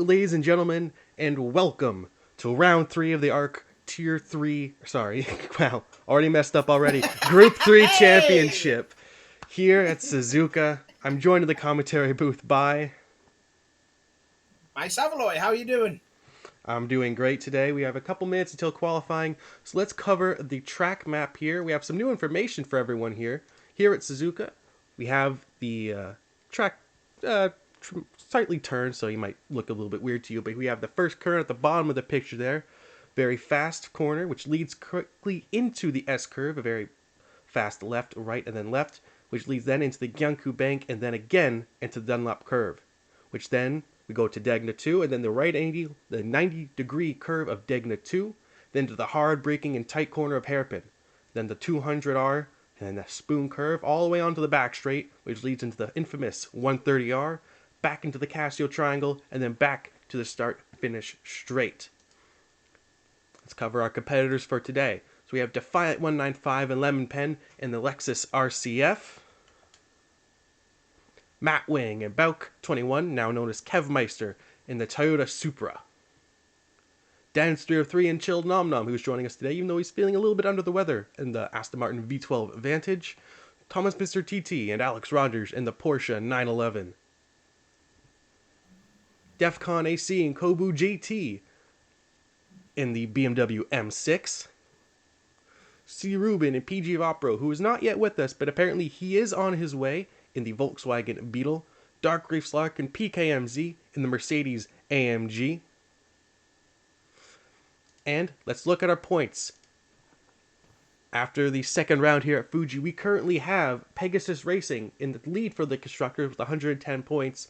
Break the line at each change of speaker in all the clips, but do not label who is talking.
ladies and gentlemen, and welcome to round 3 of the ARC Tier 3, sorry, wow, already messed up already, Group 3 Championship here at Suzuka. I'm joined in the commentary booth by...
Hi, Savaloy, how are you doing?
I'm doing great today. We have a couple minutes until qualifying, so let's cover the track map here. We have some new information for everyone here. Here at Suzuka, we have the track slightly turned, so you might look a little bit weird to you, but we have the first curve at the bottom of the picture there. Very fast corner, which leads quickly into the S curve, a very fast left, right, and then left, which leads then into the Gr3 bank, and then again into the Dunlop curve, which then we go to Degna 2, and then the right angle, the 90-degree curve of Degna 2, then to the hard braking and tight corner of Hairpin, then the 200R, and then the spoon curve, all the way onto the back straight, which leads into the infamous 130R, back into the Casio triangle, and then back to the start-finish straight. Let's cover our competitors for today. So we have Defiant 195 and Lemon Pen in the Lexus RCF. Matt Wing and Bauk 21, now known as Kevmeister, in the Toyota Supra. Dan303 and Chilled Nom Nom, who's joining us today, even though he's feeling a little bit under the weather, in the Aston Martin V12 Vantage. Thomas Mr. TT and Alex Rogers in the Porsche 911. Defcon AC and Kobu GT in the BMW M6. CRubennnn and PG Vopro, who is not yet with us, but apparently he is on his way, in the Volkswagen Beetle. Dark Reef Slark and PKMZ in the Mercedes AMG. And let's look at our points. After the second round here at Fuji, we currently have Pegasus Racing in the lead for the constructors with 110 points,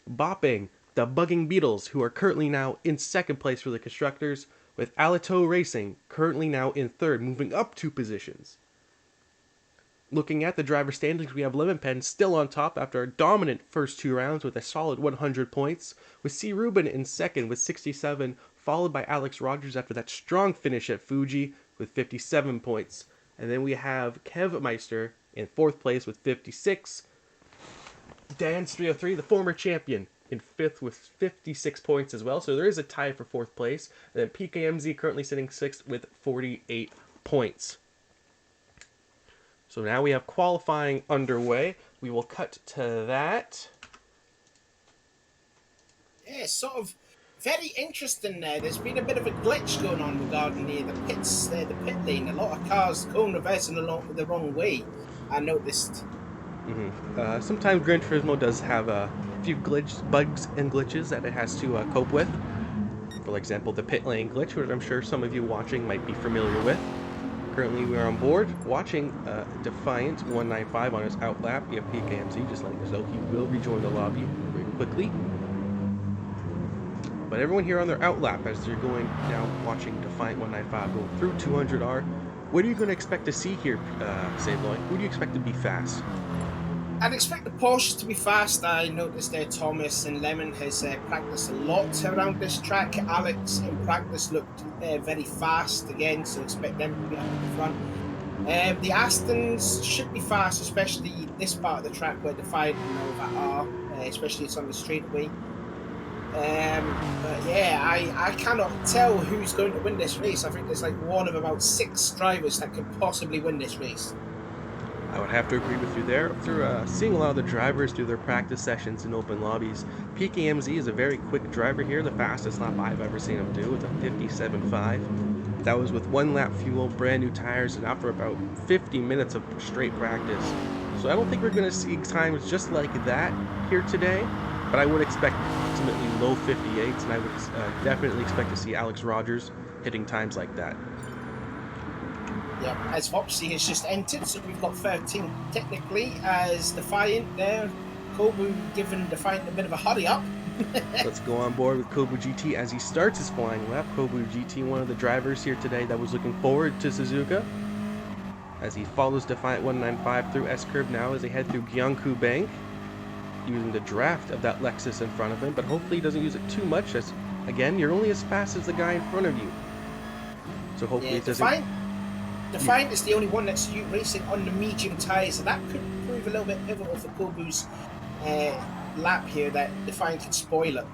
bopping the Bugging Beetles, who are currently now in second place for the constructors, with Alito Racing currently now in third, moving up 2 positions. Looking at the driver standings, we have Lemon Pen still on top after a dominant first 2 rounds with a solid 100 points, with CRubennnn in second with 67, followed by Alex Rogers after that strong finish at Fuji with 57 points. And then we have Kevmeister in 4th place with 56. Dan303, the former champion, in 5th with 56 points as well, so there is a tie for 4th place. And then PKMZ currently sitting 6th with 48 points. So now we have qualifying underway. We will cut to that.
Yeah, sort of very interesting there. There's been a bit of a glitch going on regarding the pits, the pit lane. A lot of cars going reversing along the wrong way, I noticed.
Sometimes Gran Turismo does have a few bugs and glitches that it has to cope with. For example, the pit lane glitch, which I'm sure some of you watching might be familiar with. Currently, we are on board watching Defiant 195 on his out lap. We have PKMZ just letting us know he will rejoin the lobby very quickly. But everyone here on their out lap as they're going now watching Defiant 195 go through 200R. What are you going to expect to see here, Sabloy? Who do you expect to be fast?
I'd expect the Porsche to be fast. I noticed there Thomas and Lemon has practiced a lot around this track. Alex in practice looked very fast again, so expect them to be up in the front. The Astons should be fast, especially this part of the track where Defiant and Nova are, especially it's on the straightaway. But yeah, I cannot tell who's going to win this race. I think there's like one of about 6 drivers that could possibly win this race.
I would have to agree with you there. After seeing a lot of the drivers do their practice sessions in open lobbies, PKMZ is a very quick driver here, the fastest lap I've ever seen him do with a 57.5. That was with 1 lap fuel, brand new tires, and after about 50 minutes of straight practice. So I don't think we're going to see times just like that here today, but I would expect approximately low 58s, and I would definitely expect to see Alex Rogers hitting times like that.
Yep, as Foxy has just entered, so we've got 13 technically as Defiant there. Kobu giving Defiant a bit of a hurry up.
Let's go on board with Kobu GT as he starts his flying lap. Kobu GT, one of the drivers here today that was looking forward to Suzuka, as he follows Defiant 195 through S-curve now as they head through Gr3 bank, using the draft of that Lexus in front of him, but hopefully he doesn't use it too much, as again, you're only as fast as the guy in front of you. So hopefully it doesn't...
Defiant is the only one that's racing on the medium tyres, so that could prove a little bit pivotal for Kobu's lap here, that Defiant could spoil it.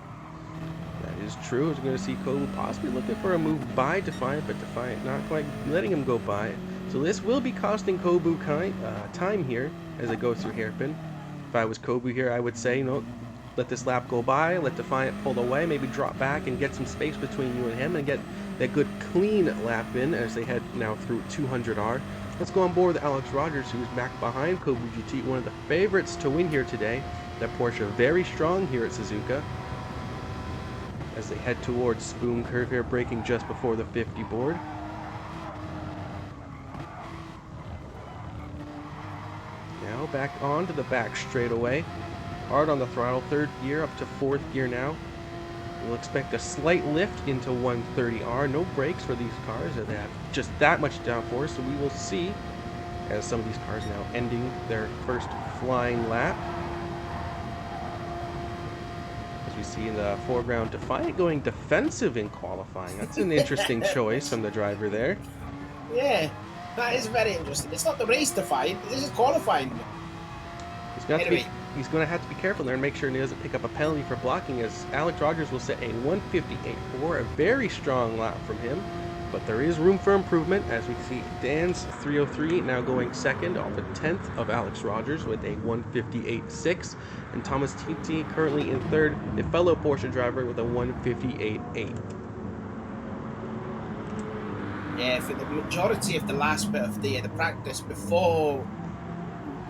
is true. As we're going to see Kobu possibly looking for a move by Defiant, but Defiant not quite letting him go by it. So this will be costing Kobu time here as it goes through hairpin. If I was Kobu here, I would say, no, let this lap go by, let Defiant pull away, maybe drop back and get some space between you and him and get that good clean lap in as they head now through 200R. Let's go on board with Alex Rogers, who's back behind Kobu GT, one of the favorites to win here today. That Porsche very strong here at Suzuka as they head towards Spoon Curve here, braking just before the 50 board. Now back onto the back straightaway. Hard on the throttle, third gear up to fourth gear now. We'll expect a slight lift into 130R. No brakes for these cars. They have just that much downforce, so we will see as some of these cars now ending their first flying lap. We see in the foreground Defiant going defensive in qualifying. That's an interesting choice from the driver there.
Yeah, that is very interesting. It's not the race Defiant, this is qualifying.
He's going to have to be careful there and make sure he doesn't pick up a penalty for blocking, as Alex Rogers will set a 158.4, a very strong lap from him. But there is room for improvement, as we see Dan's 303 now going second off a 10th of Alex Rogers with a 158.6, and Thomas TT currently in third, a fellow Porsche driver with a 158.8.
Yeah, for the majority of the last bit of the practice before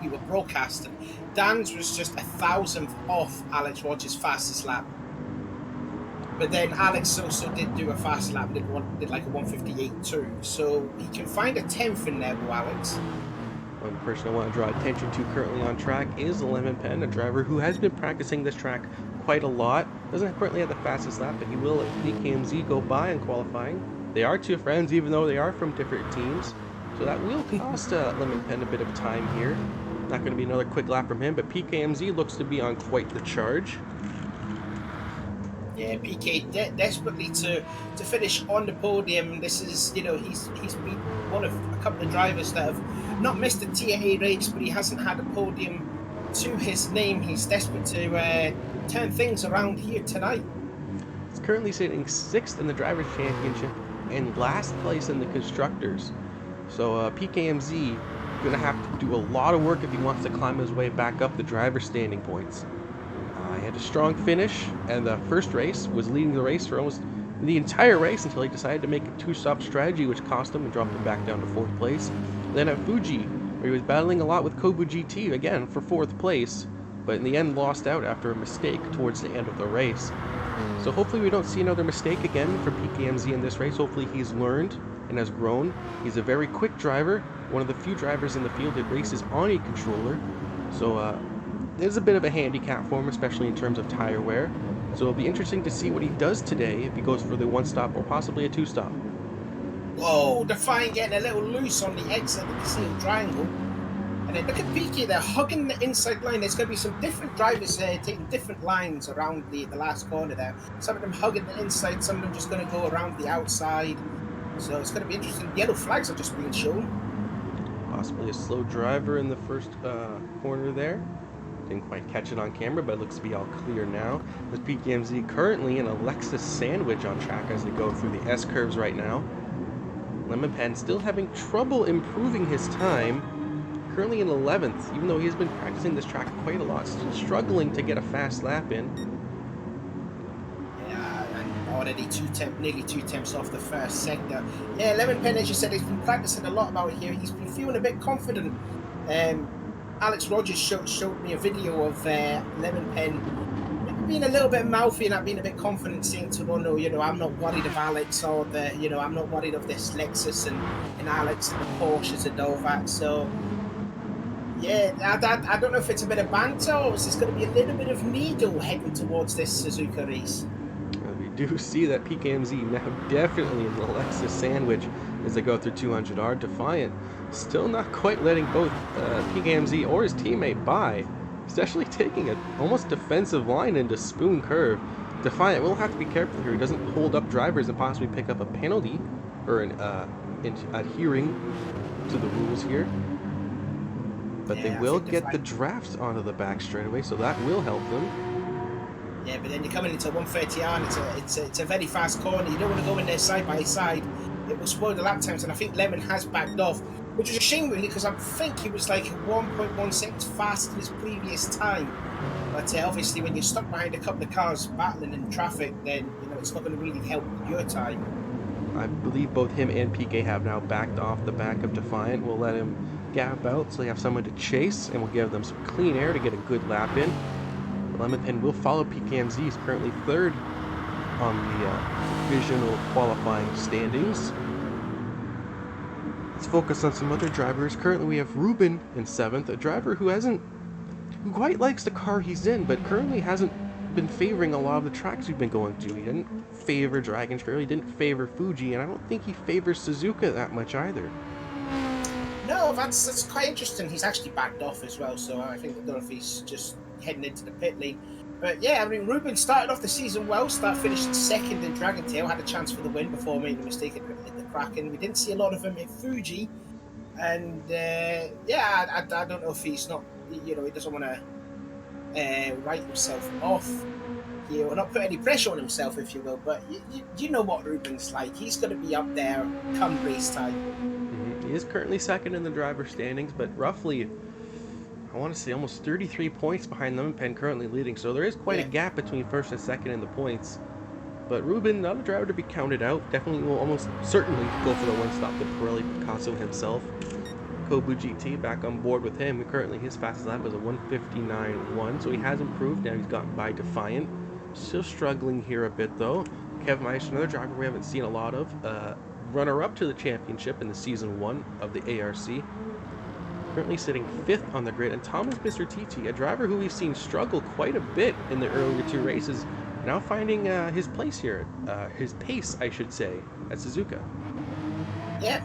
we were broadcasting, Dan's was just 1,000th off Alex Rogers' fastest lap. But then Alex also did do a fast lap, did like a 158 too. So he can find a 10th in there, Alex.
One person I want to draw attention to currently on track is LemonPen, a driver who has been practicing this track quite a lot. Doesn't currently have the fastest lap, but he will let PKMZ go by in qualifying. They are two friends, even though they are from different teams. So that will cost LemonPen a bit of time here. Not going to be another quick lap from him, but PKMZ looks to be on quite the charge.
Yeah, PK desperately to finish on the podium. This is, you know, he's been one of a couple of drivers that have not missed a Tier A race, but he hasn't had a podium to his name. He's desperate to turn things around here tonight.
He's currently sitting 6th in the Drivers' Championship and last place in the Constructors. So PKMZ going to have to do a lot of work if he wants to climb his way back up the driver standing points. He had a strong finish, and the first race was leading the race for almost the entire race until he decided to make a two-stop strategy, which cost him and dropped him back down to 4th place. Then at Fuji, where he was battling a lot with Kobu GT again for 4th place, but in the end lost out after a mistake towards the end of the race. So hopefully we don't see another mistake again from PKMZ in this race. Hopefully he's learned and has grown. He's a very quick driver, one of the few drivers in the field that races on a controller. So there's a bit of a handicap for him, especially in terms of tire wear. So it'll be interesting to see what he does today if he goes for the 1-stop or possibly a 2-stop.
Whoa, Defiant getting a little loose on the exit of the concealed triangle. And then look at PK, they're hugging the inside line. There's going to be some different drivers taking different lines around the last corner there. Some of them hugging the inside, some of them just going to go around the outside. So it's going to be interesting. Yellow flags are just being shown.
Possibly a slow driver in the first corner there. Didn't quite catch it on camera, but it looks to be all clear now. With PKMZ currently in a Lexus sandwich on track as they go through the S-curves right now. LemonPen still having trouble improving his time. Currently in 11th, even though he's been practicing this track quite a lot. Still struggling to get a fast lap in.
Yeah, and already nearly 2 temps off the first sector. Yeah, LemonPen, as you said, he's been practicing a lot about it here. He's been feeling a bit confident. Alex Rogers showed me a video of LemonPen being a little bit mouthy and not being a bit confident, saying to Rono, you know, I'm not worried of Alex or I'm not worried of this Lexus and Alex and the Porsches and all that. So, yeah, I don't know if it's a bit of banter or is this going to be a little bit of needle heading towards this Suzuka race.
We do see that PKMZ now definitely in the Lexus sandwich as they go through 200R. Defiant still not quite letting both PKMZ or his teammate by, especially taking an almost defensive line into Spoon Curve. Defiant will have to be careful here. He doesn't hold up drivers and possibly pick up a penalty or in adhering to the rules here. But yeah, they will get the drafts onto the back straightaway, so that will help them.
Yeah, but then you're coming into 130R, and it's a very fast corner. You don't want to go in there side by side. It will spoil the lap times, and I think Lemon has backed off, which is a shame really, because I think he was like 1.1 seconds faster than his previous time. But obviously, when you're stuck behind a couple of cars battling in traffic, then it's not going to really help your time.
I believe both him and PK have now backed off the back of Defiant. We'll let him gap out so they have someone to chase, and we'll give them some clean air to get a good lap in. Lemon Pen will follow PKMZ. He's currently third on the divisional qualifying standings. Let's focus on some other drivers. Currently we have Ruben in 7th, a driver who quite likes the car he's in, but currently hasn't been favoring a lot of the tracks we've been going to. He didn't favor Dragon Trail, he didn't favor Fuji, and I don't think he favors Suzuka that much either.
No, that's quite interesting. He's actually backed off as well, so I don't know if he's just heading into the pit lane. But yeah, I mean, Ruben started off the season well, finished second in Dragon Tail, had a chance for the win before making a mistake at the Kraken. We didn't see a lot of him at Fuji, and yeah, I don't know if he's not, he doesn't want to write himself off. He will not put any pressure on himself, if you will, but you know what Ruben's like. He's going to be up there come race time.
He is currently second in the driver standings, but roughly, I want to say almost 33 points behind Lemon Pen, currently leading. So there is quite a gap between first and second in the points. But Ruben, not a driver to be counted out. Definitely will almost certainly go for the one-stop to Pirelli Picasso himself. Kobu GT back on board with him. Currently his fastest lap is a 1:59.1, so he has improved. Now he's gotten by Defiant. Still struggling here a bit though. Kev Meister, another driver we haven't seen a lot of. Runner-up to the championship in the Season 1 of the ARC. Currently sitting 5th on the grid. And Thomas Mr. TT, a driver who we've seen struggle quite a bit in the earlier 2 races, now finding his place here, his pace, I should say, at Suzuka.
Yeah,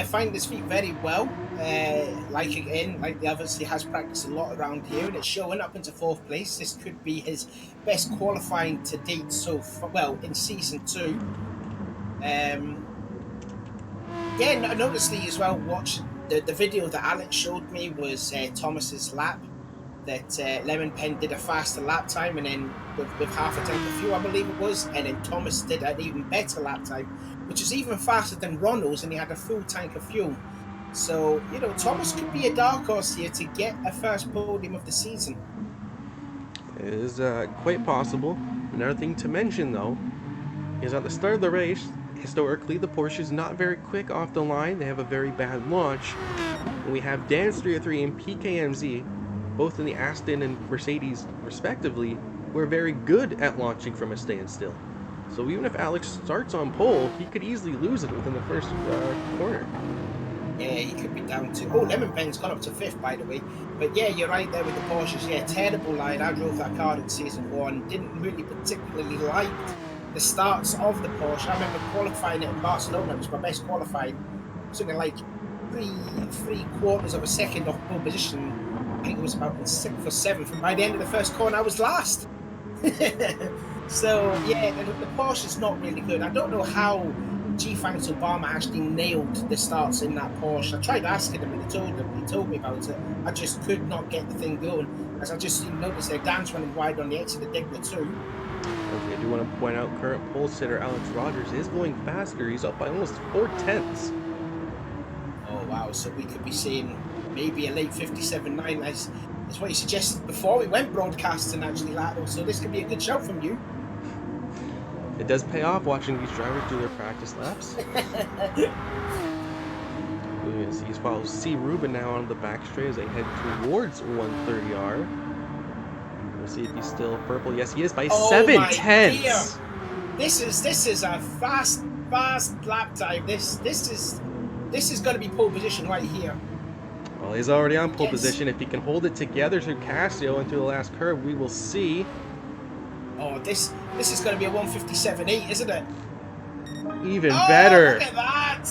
finding his feet very well. Like the others, he has practiced a lot around here, and it's showing up into 4th place. This could be his best qualifying to date so far, well, in Season 2. Yeah, noticed as well, watch the video that Alex showed me was Thomas's lap, that Lemon Pen did a faster lap time, and then with half a tank of fuel, I believe it was, and then Thomas did an even better lap time, which is even faster than Ronald's, and he had a full tank of fuel. So, Thomas could be a dark horse here to get a first podium of the season.
It is quite possible. Another thing to mention, though, is at the start of the race, historically, the Porsche is not very quick off the line. They have a very bad launch. And we have Dance 303 and PKMZ, both in the Aston and Mercedes, respectively, who are very good at launching from a standstill. So even if Alex starts on pole, he could easily lose it within the first corner.
Yeah, he could be down to... Oh, Lemon Pen's gone up to 5th, by the way. But yeah, you're right there with the Porsches. Yeah, terrible line. I drove that car in Season 1. Didn't really particularly like the starts of the Porsche. I remember qualifying it in Barcelona. It was my best qualifying. Something like three quarters of a second off pole position. I think it was about 6th or 7th. And by the end of the first corner, I was last. So, yeah, the Porsche is not really good. I don't know how G-Finance Obama actually nailed the starts in that Porsche. I tried asking him, and he told me about it. I just could not get the thing going, as I just noticed their Dan's running wide on the exit of Digna too.
Okay, I do want to point out current pole sitter Alex Rogers is going faster. He's up by almost 4/10.
Oh wow, so we could be seeing maybe a late 57.9 as what you suggested before we went broadcasting actually, Lato. So this could be a good shout from you.
It does pay off watching these drivers do their practice laps. We're going to see follows CRubennnn now on the back straight as they head towards 130R. We'll see if he's still purple. Yes, he is by 7/10.
This is a fast lap time. This is going to be pole position right here.
Well, he's already on pole position. If he can hold it together through Casio into the last curve, we will see.
Oh, this is going to be a 157.8, isn't it?
Even better.
Look at that.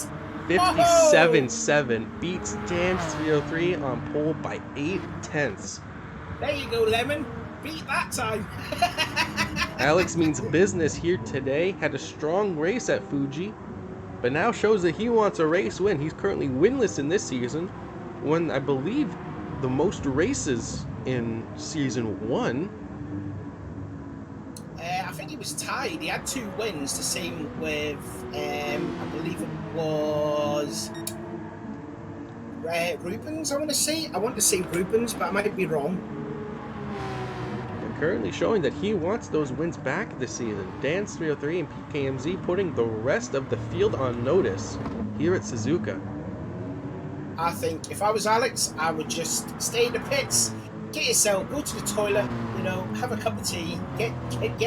57.7 beats Dance 303 on pole by 8/10.
There you go, Lemon. Beat that time.
Alex means business here today. Had a strong race at Fuji, but now shows that he wants a race win. He's currently winless in this season, won, I believe, the most races in Season 1.
was tied. He had 2 wins, the same with, I believe it was Rubens, I want to say. I want to say Rubens, but I might be wrong.
They're currently showing that he wants those wins back this season. Gr3 and PKMZ putting the rest of the field on notice here at Suzuka.
I think if I was Alex, I would just stay in the pits, get yourself, go to the toilet, you know, have a cup of tea, get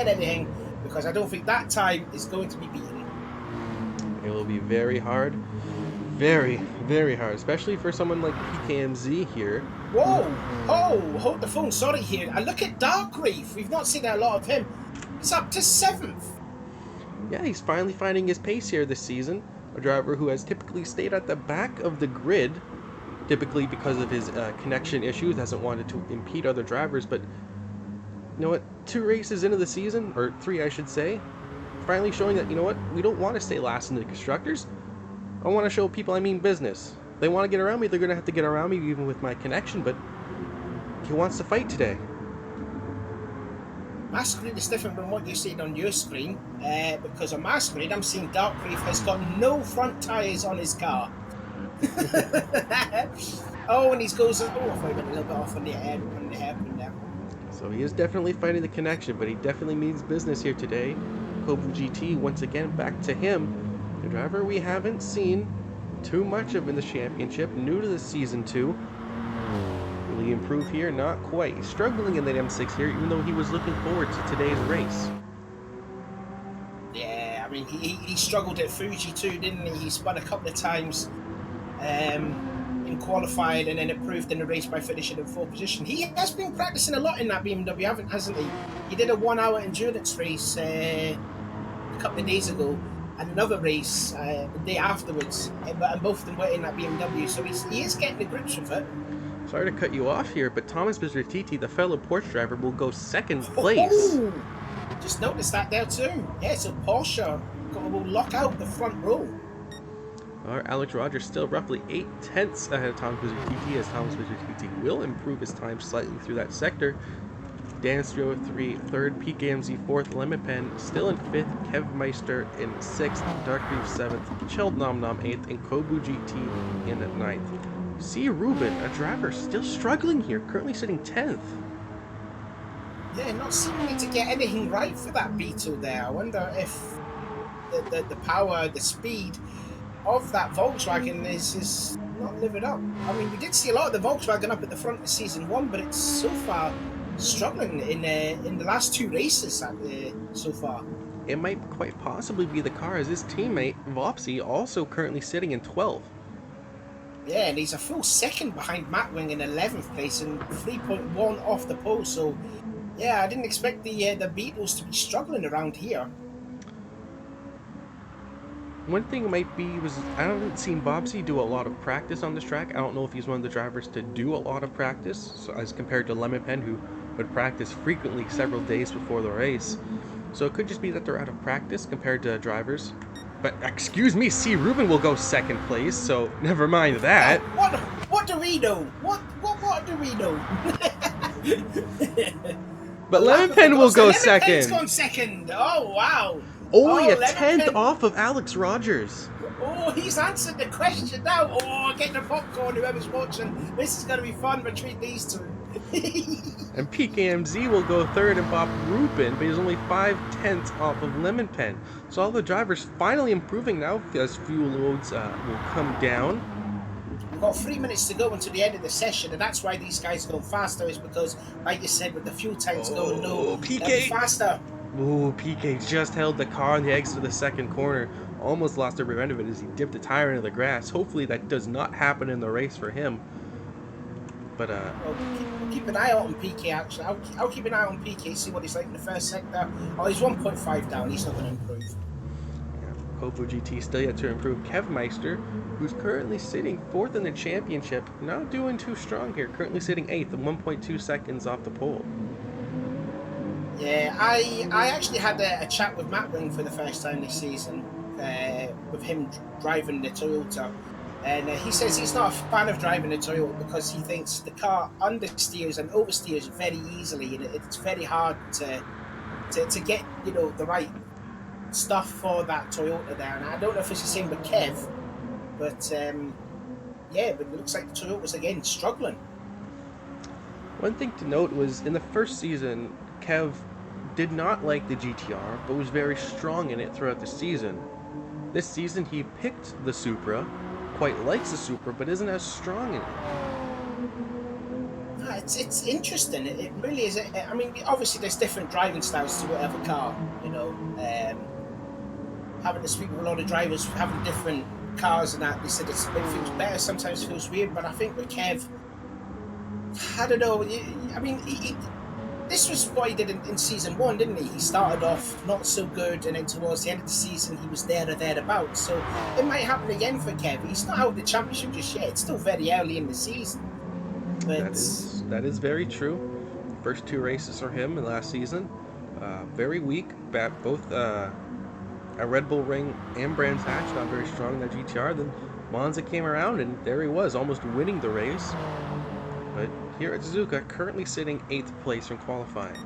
everything, because I don't think that time is going to be beaten.
It will be very hard. Very, very hard, especially for someone like PKMZ here.
Whoa! Oh, hold the phone, sorry here. I look at Gr3. We've not seen a lot of him. He's up to 7th.
Yeah, he's finally finding his pace here this season. A driver who has typically stayed at the back of the grid, typically because of his connection issues, hasn't wanted to impede other drivers, but you know what, 2 races into the season, or 3 I should say, finally showing that, you know what, we don't want to stay last in the constructors. I want to show people I mean business. If they want to get around me, they're going to have to get around me even with my connection, but he wants to fight today.
My screen is different from what you see on your screen, because on my screen I'm seeing Gr3 has got no front tyres on his car. Oh, and he goes, oh, I thought he went a little bit off on the hairpin there.
So he is definitely fighting the connection, but he definitely means business here today. Gr3 once again back to him. The driver we haven't seen too much of in the championship, new to the season 2. Will he improve here? Not quite. He's struggling in that M6 here, even though he was looking forward to today's race.
Yeah, I mean, he struggled at Fuji too, didn't he? He spun a couple of times in qualifying, and then improved in the race by finishing in 4th position. He has been practicing a lot in that BMW, hasn't he? He did a 1-hour endurance race a couple of days ago, and another race the day afterwards, and both of them were in that BMW, so he is getting the grips with it.
Sorry to cut you off here, but Thomas Bizartiti, the fellow Porsche driver, will go 2nd place.
Oh, just noticed that there too. Yeah, so Porsche will lock out the front row.
Alex Rogers still roughly 8/10 ahead of Thomas Bizartiti, as Thomas Bizartiti will improve his time slightly through that sector. Gr3 3rd, PKMZ 4th, Lemon Pen still in 5th, Kevmeister in 6th, Gr3 7th, Chilled Nom Nom 8th, and Kobu GT in 9th. CRubennnn, a driver still struggling here, currently sitting 10th.
Yeah, not seeming to get anything right for that Beetle there. I wonder if the power, the speed of that Volkswagen is not living up. I mean, we did see a lot of the Volkswagen up at the front of season 1, but it's so far struggling in the last 2 races so far.
It might quite possibly be the car, as his teammate Vopsy also currently sitting in 12th.
Yeah, and he's a full 2nd behind Matt Wing in 11th place and 3.1 off the pole. So, yeah, I didn't expect the Beatles to be struggling around here.
One thing might be was I haven't seen Bobsy do a lot of practice on this track. I don't know if he's one of the drivers to do a lot of practice, so as compared to Lemon Pen, who would practice frequently several days before the race. So it could just be that they're out of practice compared to drivers. But excuse me, CRubennnn will go 2nd place, so never mind that.
What do we know? What do we know?
But Lemon Pen will go 2nd.
Pen's gone 2nd. Oh wow.
Only a 10th off of Alex Rogers.
Oh, he's answered the question now. Oh, get the popcorn, whoever's watching. This is going to be fun. Retreat these two.
And PKMZ will go 3rd and Bob Rubin, but he's only 5/10 off of Lemon Pen. So all the drivers finally improving now as fuel loads will come down.
We've got 3 minutes to go until the end of the session, and that's why these guys go faster, is because, like you said, with the fuel tanks going low,
PK
faster.
Oh, PK just held the car on the exit of the 2nd corner. Almost lost every end of it as he dipped the tire into the grass. Hopefully that does not happen in the race for him. But
We'll keep an eye out on PK, actually. I'll keep an eye on PK, see what he's like in the first sector. Oh, he's 1.5 down. He's not going to improve.
Yeah, Kobu GT still yet to improve. Kevmeister, who's currently sitting 4th in the championship, not doing too strong here. Currently sitting 8th and 1.2 seconds off the pole.
Yeah, I actually had a chat with Matt Wing for the first time this season, with him driving the Toyota. And he says he's not a fan of driving the Toyota because he thinks the car understeers and oversteers very easily, and it's very hard to to get, you know, the right stuff for that Toyota there. And I don't know if it's the same with Kev, but yeah, but it looks like the Toyota's again struggling.
One thing to note was in the first season, Kev did not like the GTR, but was very strong in it throughout the season. This season, he picked the Supra, quite likes the Supra, but isn't as strong in it.
No, it's interesting. It really is. I mean, obviously, there's different driving styles to whatever car, you know. Having to speak with a lot of drivers, having different cars and that, they said it feels better, sometimes feels weird, but I think with Kev, I don't know. I mean, this was what he did in season one, didn't he? He started off not so good, and then towards the end of the season, he was there or thereabouts. So it might happen again for Kev. He's not out of the championship just yet. It's still very early in the season. But
That is very true. First two races for him in last season, very weak. Both a Red Bull Ring and Brands Hatch, not very strong in that GTR. Then Monza came around, and there he was, almost winning the race. But here at Suzuka, currently sitting 8th place from qualifying.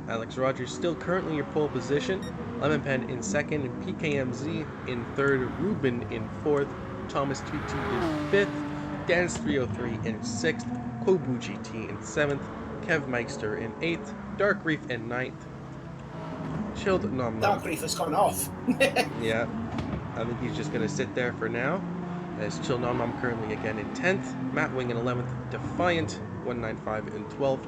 Alex Rogers still currently in your pole position. Lemonpen in 2nd, and PKMZ in 3rd. Ruben in 4th. Thomas TT in 5th. Dance 303 in 6th. Kobu GT in 7th. Kev Meister in 8th. Gr3 in 9th. Chilled Nom Nom.
Gr3 has gone off.
Yeah, I think he's just going to sit there for now. As Chill Nom Nom currently again in 10th, Matt Wing in 11th, Defiant 195 in 12th,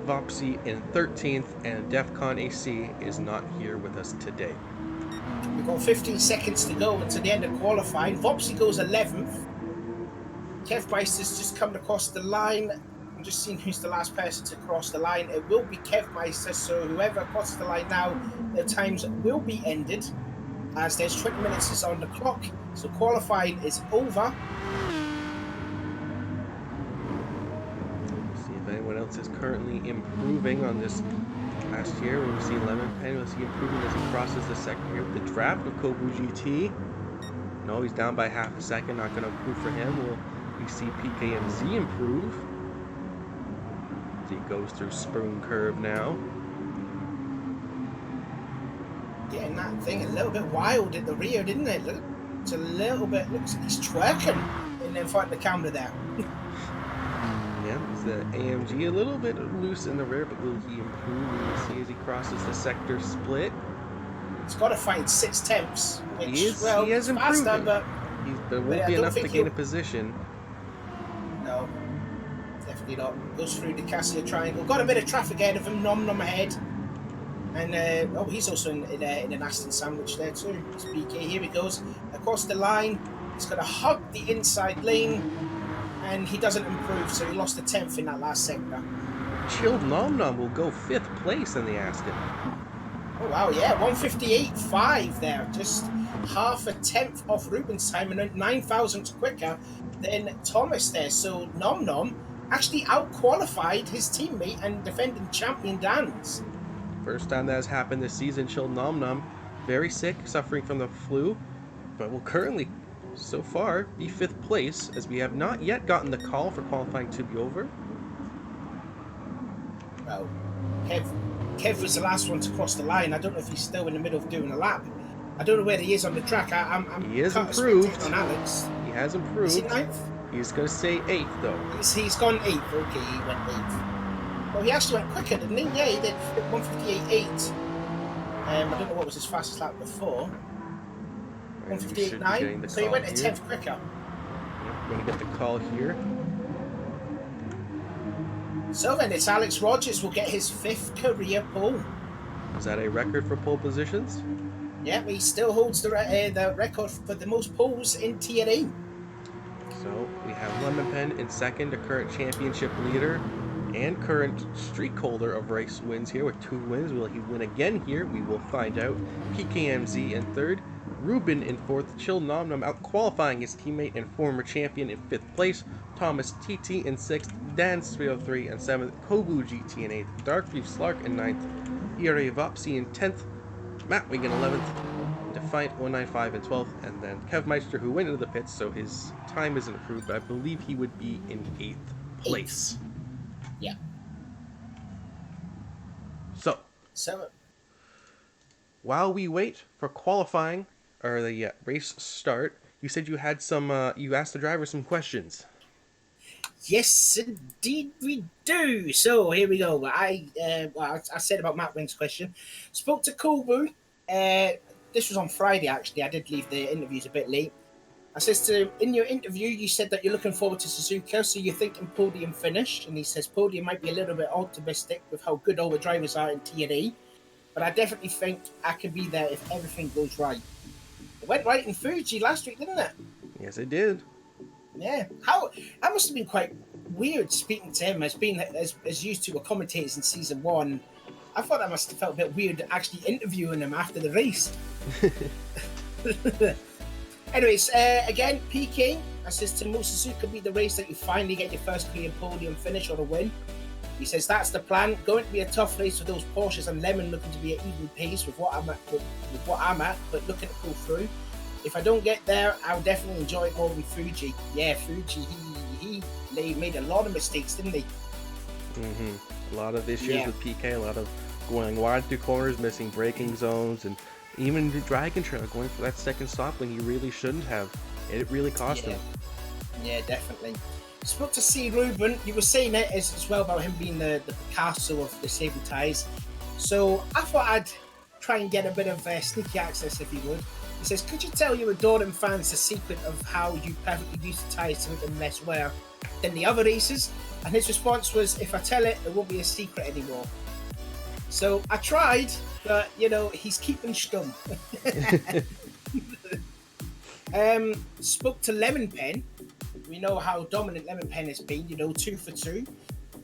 Vopsy in 13th, and Defcon AC is not here with us today.
We've got 15 seconds to go until the end of qualifying. Vopsy goes 11th. Kev Meister's just coming across the line. I'm just seeing who's the last person to cross the line. It will be Kev Meister, so whoever crosses the line now, their times will be ended, as there's 20 minutes is on the clock. So qualifying is over.
See if anyone else is currently improving on this last year. We'll see Lemonpen. We'll see improving as he crosses the second here with the draft of Kobu GT. No, he's down by half a second. Not going to improve for him. We see PKMZ improve. As he goes through Spoon Curve now.
Getting that thing a little bit wild at the rear, didn't it? It's a little bit, looks like he's twerking and then fighting the camera there.
Yeah, it's the AMG a little bit loose in the rear, but will he improve? We'll see as he crosses the sector split.
He's got to find 6/10, which,
He is
faster,
improving.
but
There won't be enough to gain a position.
no, definitely not. Goes through the Cassia Triangle. Got a bit of traffic ahead of him, Nom Nom ahead. And he's also in an Aston sandwich there too. It's PK. Here he goes across the line. He's going to hug the inside lane, and he doesn't improve, so he lost a 10th in that last sector.
Chilled Nom Nom will go 5th place in the Aston.
Oh wow, yeah, 158.5 there, just half a 10th off Ruben's time, and 9 thousandths quicker than Thomas there. So Nom Nom actually out-qualified his teammate and defending champion Dan's.
First time that has happened this season. Chilled Nom Nom, very sick, suffering from the flu, but will currently, so far, be 5th place, as we have not yet gotten the call for qualifying to be over.
Well, Kev was the last one to cross the line. I don't know if he's still in the middle of doing a lap. I don't know where he is on the track.
He is improved.
On Alex.
He has improved.
Is he 9th?
He's going to say 8th, though.
He's gone 8th. Okay, he went 8th. Well, he actually went quicker, didn't he? Yeah, he did 158.8. I don't know what was his fastest lap before. 158.9. So he went a 10th quicker.
We're going to get the call here.
So then it's Alex Rogers will get his 5th career pole.
Is that a record for pole positions?
Yeah, he still holds the record for the most poles in Tier A.
So we have Lemonpen in 2nd, the current championship leader and current streak holder of race wins here with 2 wins. Will he win again here? We will find out. PKMZ in 3rd, Ruben in 4th, Chill Nom Nom out qualifying his teammate and former champion in 5th place, Thomas TT in 6th, Dance 303 in 7th, Kobu GT in 8th, Darkleaf Slark in 9th, ERA Vopsy in 10th, Matt Wing in 11th, Defiant 195 in 12th, and then Kev Meister, who went into the pits, so his time isn't improved, but I believe he would be in 8th place.
Yeah.
So while we wait for qualifying or the race start, you said you had some. You asked the driver some questions.
Yes, indeed we do. So here we go. I said about Matt Wing's question. Spoke to Kobu. This was on Friday, actually. I did leave the interviews a bit late. I says to him, in your interview, you said that you're looking forward to Suzuka, so you're thinking podium finish. And he says podium might be a little bit optimistic with how good all the drivers are in TNA, but I definitely think I can be there if everything goes right. It went right in Fuji last week, didn't it?
Yes, it did.
Yeah. How that must have been quite weird speaking to him as being as used to a commentators in season one. I thought that must have felt a bit weird actually interviewing him after the race. Anyways, again, PK, I says to Mo Suzuka be the race that you finally get your first clear podium finish or a win. He says that's the plan. Going to be a tough race for those Porsches and Lemon looking to be at even pace with what I'm at, but looking to pull through. If I don't get there, I'll definitely enjoy it more than Fuji. Yeah, Fuji, he made a lot of mistakes, didn't he?
A lot of issues with PK, a lot of going wide through corners, missing braking zones, and even the Dragon Trail going for that second stop when he really shouldn't have. It really cost him.
Yeah, definitely. Spoke to CRubennnn. He was saying it as well about him being the Picasso of the Sable Ties. So I thought I'd try and get a bit of sneaky access if he would. He says, could you tell your adoring fans the secret of how you perfectly use the ties to make them less wear than the other races? And his response was, if I tell it, it won't be a secret anymore. So I tried, but, he's keeping stum. Spoke to Lemon Pen. We know how dominant Lemon Pen has been, 2 for 2.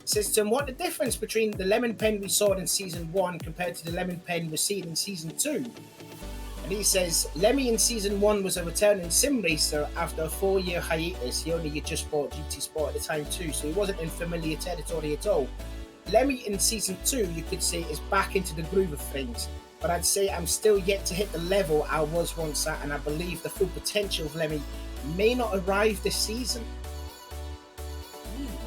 Says to him, what the difference between the Lemon Pen we saw in Season 1 compared to the Lemon Pen we're seeing in Season 2? And he says, Lemmy in Season 1 was a returning sim racer after a 4-year hiatus. He only had just bought GT Sport at the time too, so he wasn't in familiar territory at all. Lemmy in Season 2, you could say, is back into the groove of things. But I'd say I'm still yet to hit the level I was once at, and I believe the full potential of Lemmy may not arrive this season.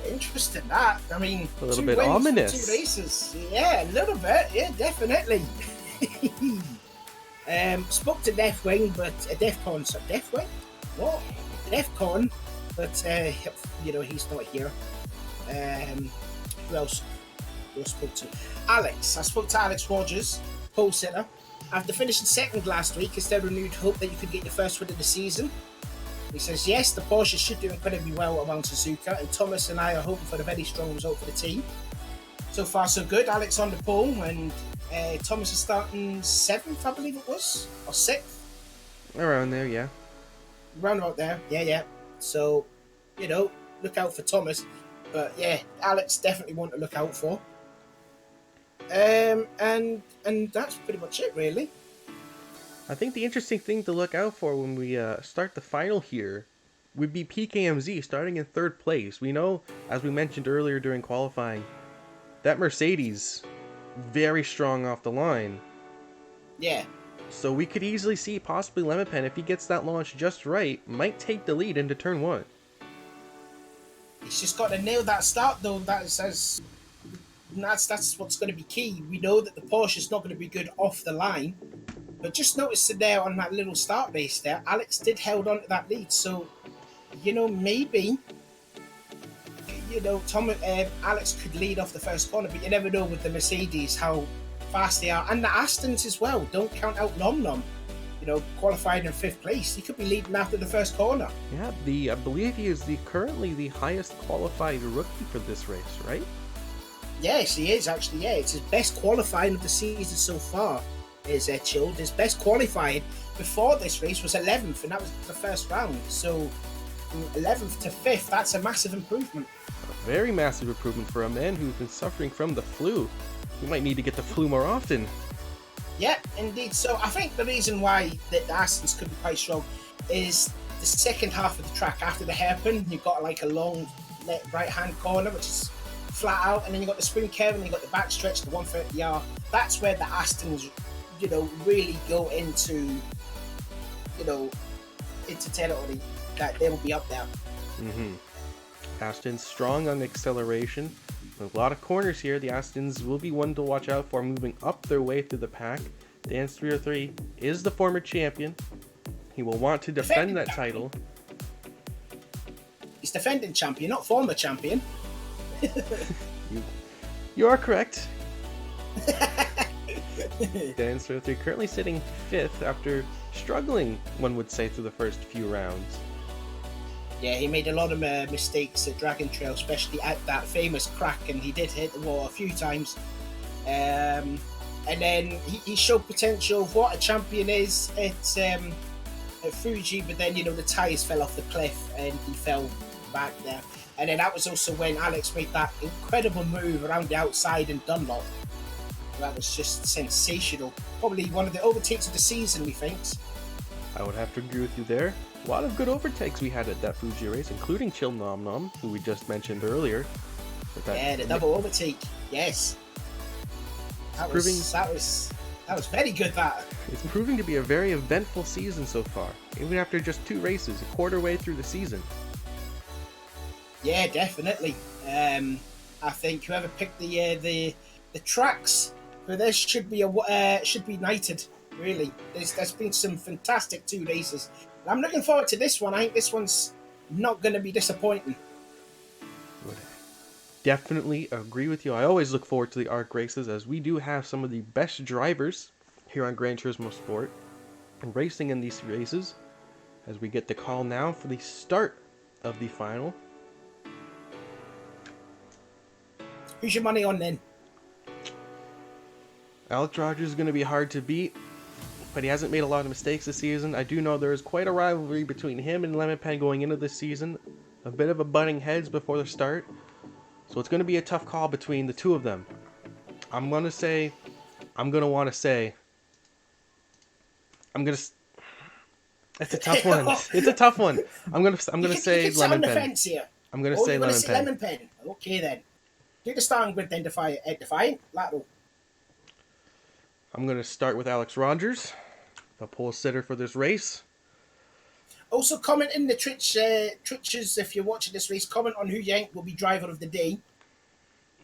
Interesting that. I mean,
a little bit ominous.
2 races. Yeah, a little bit. Yeah, definitely. Spoke to Deathwing, but Defcon, so Deathwing? What? Defcon, but he's not here. Who else? Who I spoke to? Alex. I spoke to Alex Rogers, pole sitter. After finishing second last week, is there renewed hope that you could get your first win of the season? He says, yes, the Porsche should do incredibly well around Suzuka, and Thomas and I are hoping for a very strong result for the team. So far, so good. Alex on the pole, and Thomas is starting 7th, I believe it was, or 6th.
Around there, yeah.
Round about there, yeah. So, look out for Thomas. But yeah, Alex definitely want to look out for. And that's pretty much it, really.
I think the interesting thing to look out for when we start the final here would be PKMZ starting in 3rd place. We know, as we mentioned earlier during qualifying, that Mercedes, very strong off the line.
Yeah.
So we could easily see possibly Lemon Pen, if he gets that launch just right, might take the lead into turn 1.
He's just got to nail that start, though. That's what's going to be key. We know that the Porsche is not going to be good off the line. But just notice there on that little start race there, Alex did held on to that lead. So, maybe, Alex could lead off the first corner. But you never know with the Mercedes how fast they are. And the Astons as well. Don't count out Nom Nom. Qualified in 5th place. He could be leading after the first corner.
Yeah, I believe he is currently the highest qualified rookie for this race, right?
Yes, he is actually. Yeah, it's his best qualifying of the season so far. Is Chilled. His best qualified before this race was 11th, and that was the first round. So from 11th to 5th, that's a massive improvement.
A very massive improvement for a man who's been suffering from the flu. You might need to get the flu more often.
Yeah, indeed. So I think the reason why the Astons could be quite strong is the second half of the track after the hairpin. You've got like a long right-hand corner, which is flat out, and then you've got the spring curve, and you've got the back stretch, the 130R. That's where the Astons really go into territory that they will be up there.
Aston's strong on acceleration. With a lot of corners here, the Astons will be one to watch out for moving up their way through the pack. Dance303 is the former champion. He will want to defend that title.
He's defending champion, not former champion.
You are correct. Dance303 currently sitting 5th after struggling, one would say, through the first few rounds.
Yeah, he made a lot of mistakes at Dragon Trail, especially at that famous crack, and he did hit the wall a few times. And then he showed potential of what a champion is at Fuji, but then, the tires fell off the cliff and he fell back there. And then that was also when Alex made that incredible move around the outside and Dunlop. That was just sensational. Probably one of the overtakes of the season, methinks.
I would have to agree with you there. A lot of good overtakes we had at that Fuji race, including Chill Nom Nom, who we just mentioned earlier.
Yeah, the double overtake. Yes. That was very good, that.
It's proving to be a very eventful season so far, even after just 2 races, a quarter way through the season.
Yeah, definitely. I think whoever picked the tracks for this should be knighted. Really, there's been some fantastic 2 races. I'm looking forward to this one. I think this one's not going to be disappointing.
Would definitely agree with you. I always look forward to the ARC races, as we do have some of the best drivers here on Gran Turismo Sport and racing in these races, as we get the call now for the start of the final.
Who's your money on then?
Alex Rogers is going to be hard to beat, but he hasn't made a lot of mistakes this season. I do know there is quite a rivalry between him and Lemon Pen going into this season. A bit of a butting heads before the start. So it's going to be a tough call between the 2 of them. I'm going to want to say... It's a tough one. It's a tough one. I'm going to say Lemon Pen. I'm going to say Lemon Pen.
Okay then. Do the starting grid then, Defiant. Lateral.
I'm going to start with Alex Rogers, the pole sitter for this race.
Also, comment in the Twitches if you're watching this race. Comment on who you think will be driver of the day.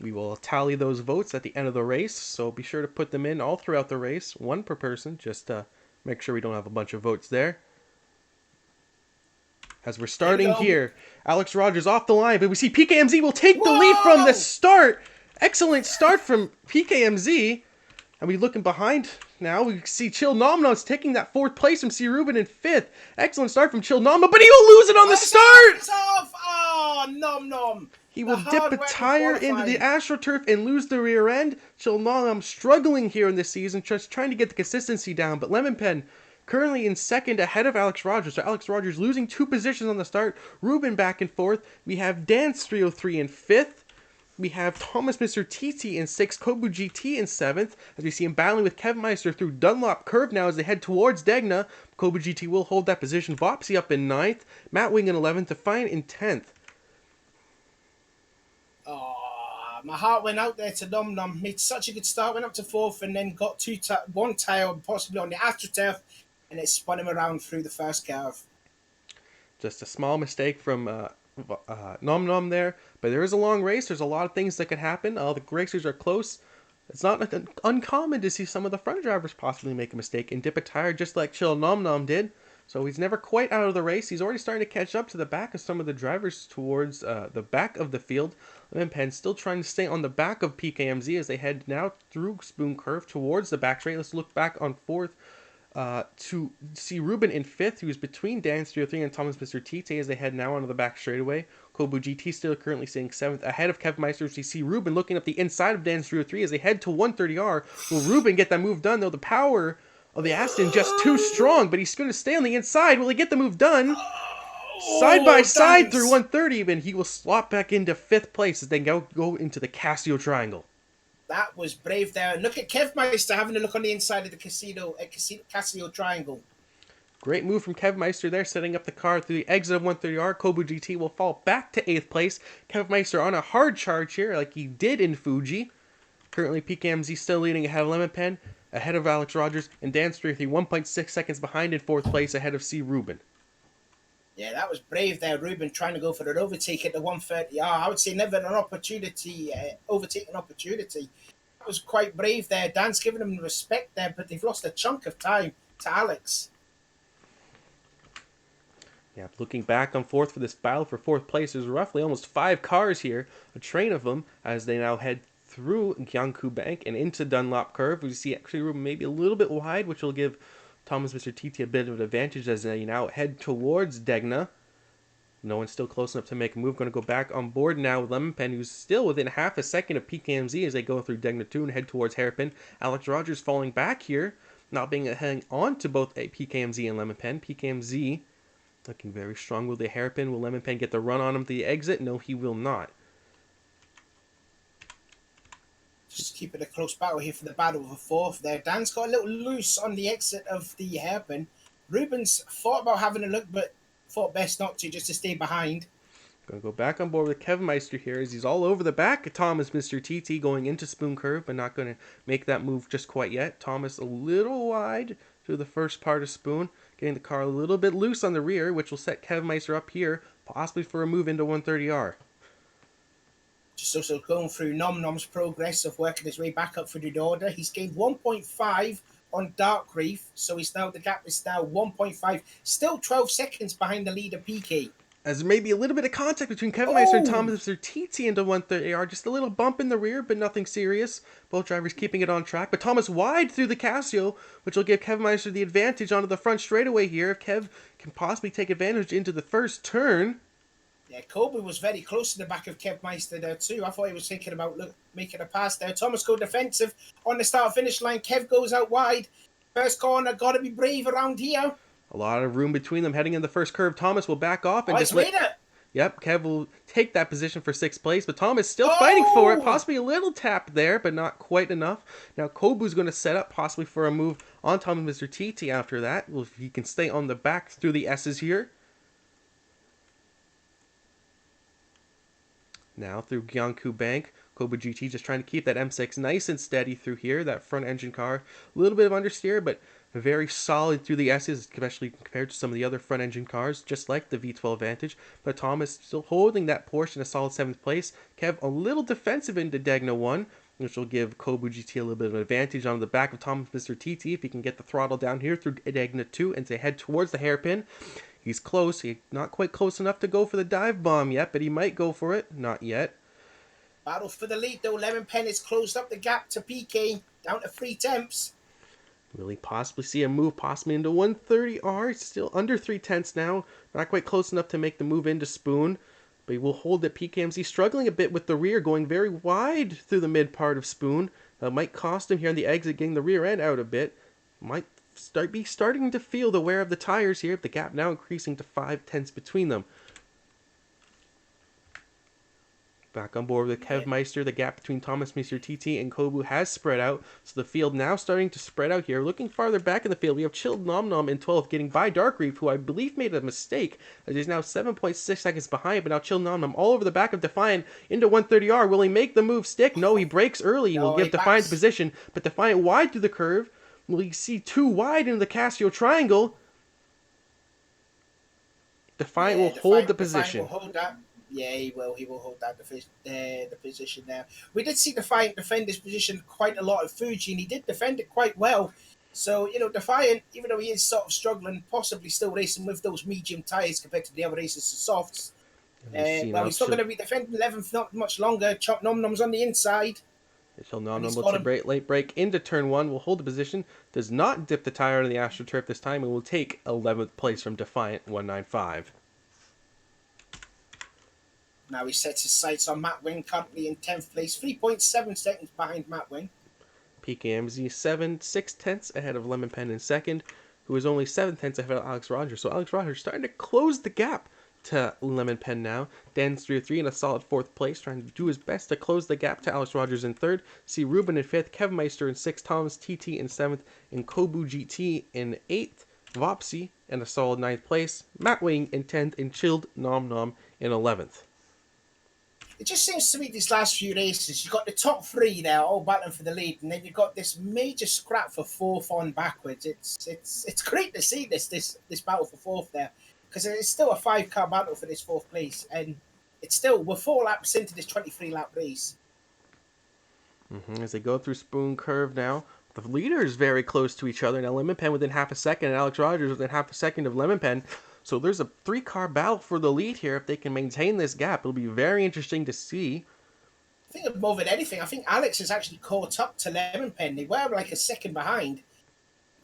We will tally those votes at the end of the race, so be sure to put them in all throughout the race, 1 per person, just to make sure we don't have a bunch of votes there. As we're starting here, Alex Rogers off the line, but we see PKMZ will take the lead from the start. Excellent start from PKMZ. And we looking behind now. We see Chill Nom Nom's taking that 4th place from CRubennnn in 5th. Excellent start from Chill Nom Nom, but he will lose it on the start.
It's off. Oh, Nom Nom.
He will dip a tire into the AstroTurf and lose the rear end. Chill Nom Nom struggling here in this season, just trying to get the consistency down. But Lemon Pen currently in 2nd ahead of Alex Rogers. So Alex Rogers losing 2 positions on the start. Ruben back in 4th. We have Dance303 in 5th. We have Thomas Mr. TT in 6th, Kobu GT in 7th, as we see him battling with Kevmeister through Dunlop Curve now as they head towards Degna. Kobu GT will hold that position. Vopsy up in 9th, Matt Wing in 11th, Defiant in 10th.
Oh, my heart went out there to Nom Nom. Made such a good start, went up to 4th, and then got 1 tire possibly on the AstroTurf, and it spun him around through the first curve.
Just a small mistake from Nom Nom there, but there is a long race. There's a lot of things that could happen. The racers are close. It's not uncommon to see some of the front drivers possibly make a mistake and dip a tire, just like Chill Nom Nom did. So he's never quite out of the race. He's already starting to catch up to the back of some of the drivers towards the back of the field. Lemon Pen still trying to stay on the back of PKMZ as they head now through Spoon Curve towards the back straight. Let's look back on 4th. To see Ruben in 5th, who is between Dance303 and Thomas Mr. TT as they head now onto the back straightaway. Kobu GT still currently sitting 7th ahead of Kevmeister. We see Ruben looking up the inside of Dance303 as they head to 130R. Will Ruben get that move done, though? The power of the Aston just too strong, but he's going to stay on the inside. Will he get the move done? Side by side through 130, and he will slot back into 5th place as they go into the Casio Triangle.
That was brave there. Look at Kevmeister having a look on the inside of the Casio Triangle.
Great move from Kevmeister there, setting up the car through the exit of 130R. Kobu GT will fall back to 8th place. Kevmeister on a hard charge here, like he did in Fuji. Currently, PKMZ still leading ahead of Lemon Pen, ahead of Alex Rogers, and Dance303 1.6 seconds behind in 4th place, ahead of CRubennnn.
Yeah, that was brave there, Ruben, trying to go for an overtake at the 130R. I would say never an opportunity, overtaking opportunity. was quite brave there. Dan's giving him respect there, but they've lost a chunk of time to Alex.
Yeah, looking back and forth for this battle for fourth place, there's roughly almost 5 cars here, a train of them, as they now head through Gr3 and into Dunlop Curve. We see actually Ruben maybe a little bit wide, which will give Thomas Mr. TT a bit of an advantage as they now head towards Degna. No one's still close enough to make a move. Going to go back on board now with LemonPen, who's still within half a second of PKMZ as they go through Degna 2 and head towards Hairpin. Alex Rogers falling back here, not being hanging on to both PKMZ and LemonPen. PKMZ looking very strong. Will the Hairpin, will LemonPen get the run on him to the exit? No, he will not.
Just keeping a close battle here for the battle of the fourth there. Dan's got a little loose on the exit of the Hairpin. Ruben's thought about having a look, but thought best not to, just to stay behind.
Going to go back on board with Kevin Meister here as he's all over the back of Thomas Mr. TT going into Spoon Curve, but not going to make that move just quite yet. Thomas a little wide through the first part of Spoon, getting the car a little bit loose on the rear, which will set Kevin Meister up here, possibly for a move into 130R.
Just also going through Nom Nom's progress of working his way back up through the order. He's gained 1.5 on Gr3, so the gap is now 1.5, still 12 seconds behind the leader PK.
As maybe a little bit of contact between Kevin Meister and Thomas Mr. TT into 130R. Just a little bump in the rear, but nothing serious. Both drivers keeping it on track. But Thomas wide through the Casio, which will give Kevin Meister the advantage onto the front straightaway here. If Kev can possibly take advantage into the first turn.
Yeah, Kobe was very close to the back of Kev Meister there too. I thought he was thinking about making a pass there. Thomas go defensive on the start-finish line. Kev goes out wide. First corner, got to be brave around here.
A lot of room between them heading in the first curve. Thomas will back off and
just made it.
Yep, Kev will take that position for 6th place, but Thomas still fighting for it. Possibly a little tap there, but not quite enough. Now Kobu's going to set up possibly for a move on Thomas Mr. TT after that. Well, if he can stay on the back through the S's here. Now through Gr3, Kobu GT just trying to keep that M6 nice and steady through here. That front engine car, a little bit of understeer, but very solid through the S's, especially compared to some of the other front engine cars, just like the V12 Vantage. But Thomas still holding that Porsche in a solid 7th place. Kev a little defensive into Degna 1, which will give Kobu GT a little bit of an advantage on the back of Thomas Mr. TT if he can get the throttle down here through Degna 2 and to head towards the Hairpin. He's close. He's not quite close enough to go for the dive bomb yet, but he might go for it. Not yet.
Battle for the lead, though. LemonPen has closed up the gap to PK, down to 3 tenths.
Will he possibly see a move possibly into 130R? It's still under 3 tenths now. Not quite close enough to make the move into Spoon. But he will hold that PKMZ struggling a bit with the rear, going very wide through the mid part of Spoon. That might cost him here on the exit, getting the rear end out a bit. Might starting to feel the wear of the tires here. The gap now increasing to 5 tenths between them. Back on board with Kev Meister, the gap between Thomas Mr. TT and Kobu has spread out. So the field now starting to spread out here. Looking farther back in the field, we have Chilled Nom Nom in 12th, getting by Gr3, who I believe made a mistake, as he's now 7.6 seconds behind. But now Chilled Nom Nom all over the back of Defiant into 130R. Will he make the move stick? No, he breaks early. He will give Defiant position, but Defiant wide through the curve. Will he see 2 wide into the Casio triangle? Defiant will hold the position.
Will hold that. Yeah, he will. He will hold that the position there. We did see Defiant defend his position quite a lot at Fuji, and he did defend it quite well. So, Defiant, even though he is sort of struggling, possibly still racing with those medium tyres compared to the other races, the softs. Well, he's still going to be defending 11th not much longer. Chop Nom Nom's on the inside.
Nom Nom will late break into turn 1, will hold the position, does not dip the tire on the AstroTurf this time, and will take 11th place from Defiant 195.
Now he sets his sights on Matt Wing, currently in 10th place, 3.7 seconds behind Matt Wing.
PKMZ 6 tenths ahead of LemonPen in 2nd, who is only 7 tenths ahead of Alex Rogers. So Alex Rogers starting to close the gap to LemonPen now. Dan's 3-3 in a solid 4th place, trying to do his best to close the gap to Alex Rogers in 3rd. CRubennnn in 5th, Kevin Meister in 6th, Thomas TT in 7th, and Kobu GT in 8th. Vopsy in a solid 9th place, Matt Wing in 10th, and Chilled Nom Nom in 11th.
It just seems to me these last few races, you've got the top 3 there all battling for the lead, and then you've got this major scrap for 4th on backwards. It's great to see this battle for 4th there, because it's still a 5-car battle for this 4th place, and it's still, we're 4 laps into this 23-lap race.
As they go through Spoon Curve now, the leaders very close to each other. Now Lemon Pen within half a second, and Alex Rogers within half a second of Lemon Pen. So there's a 3-car battle for the lead here. If they can maintain this gap, it'll be very interesting to see.
I think more than anything, I think Alex has actually caught up to Lemon Pen. They were like a second behind,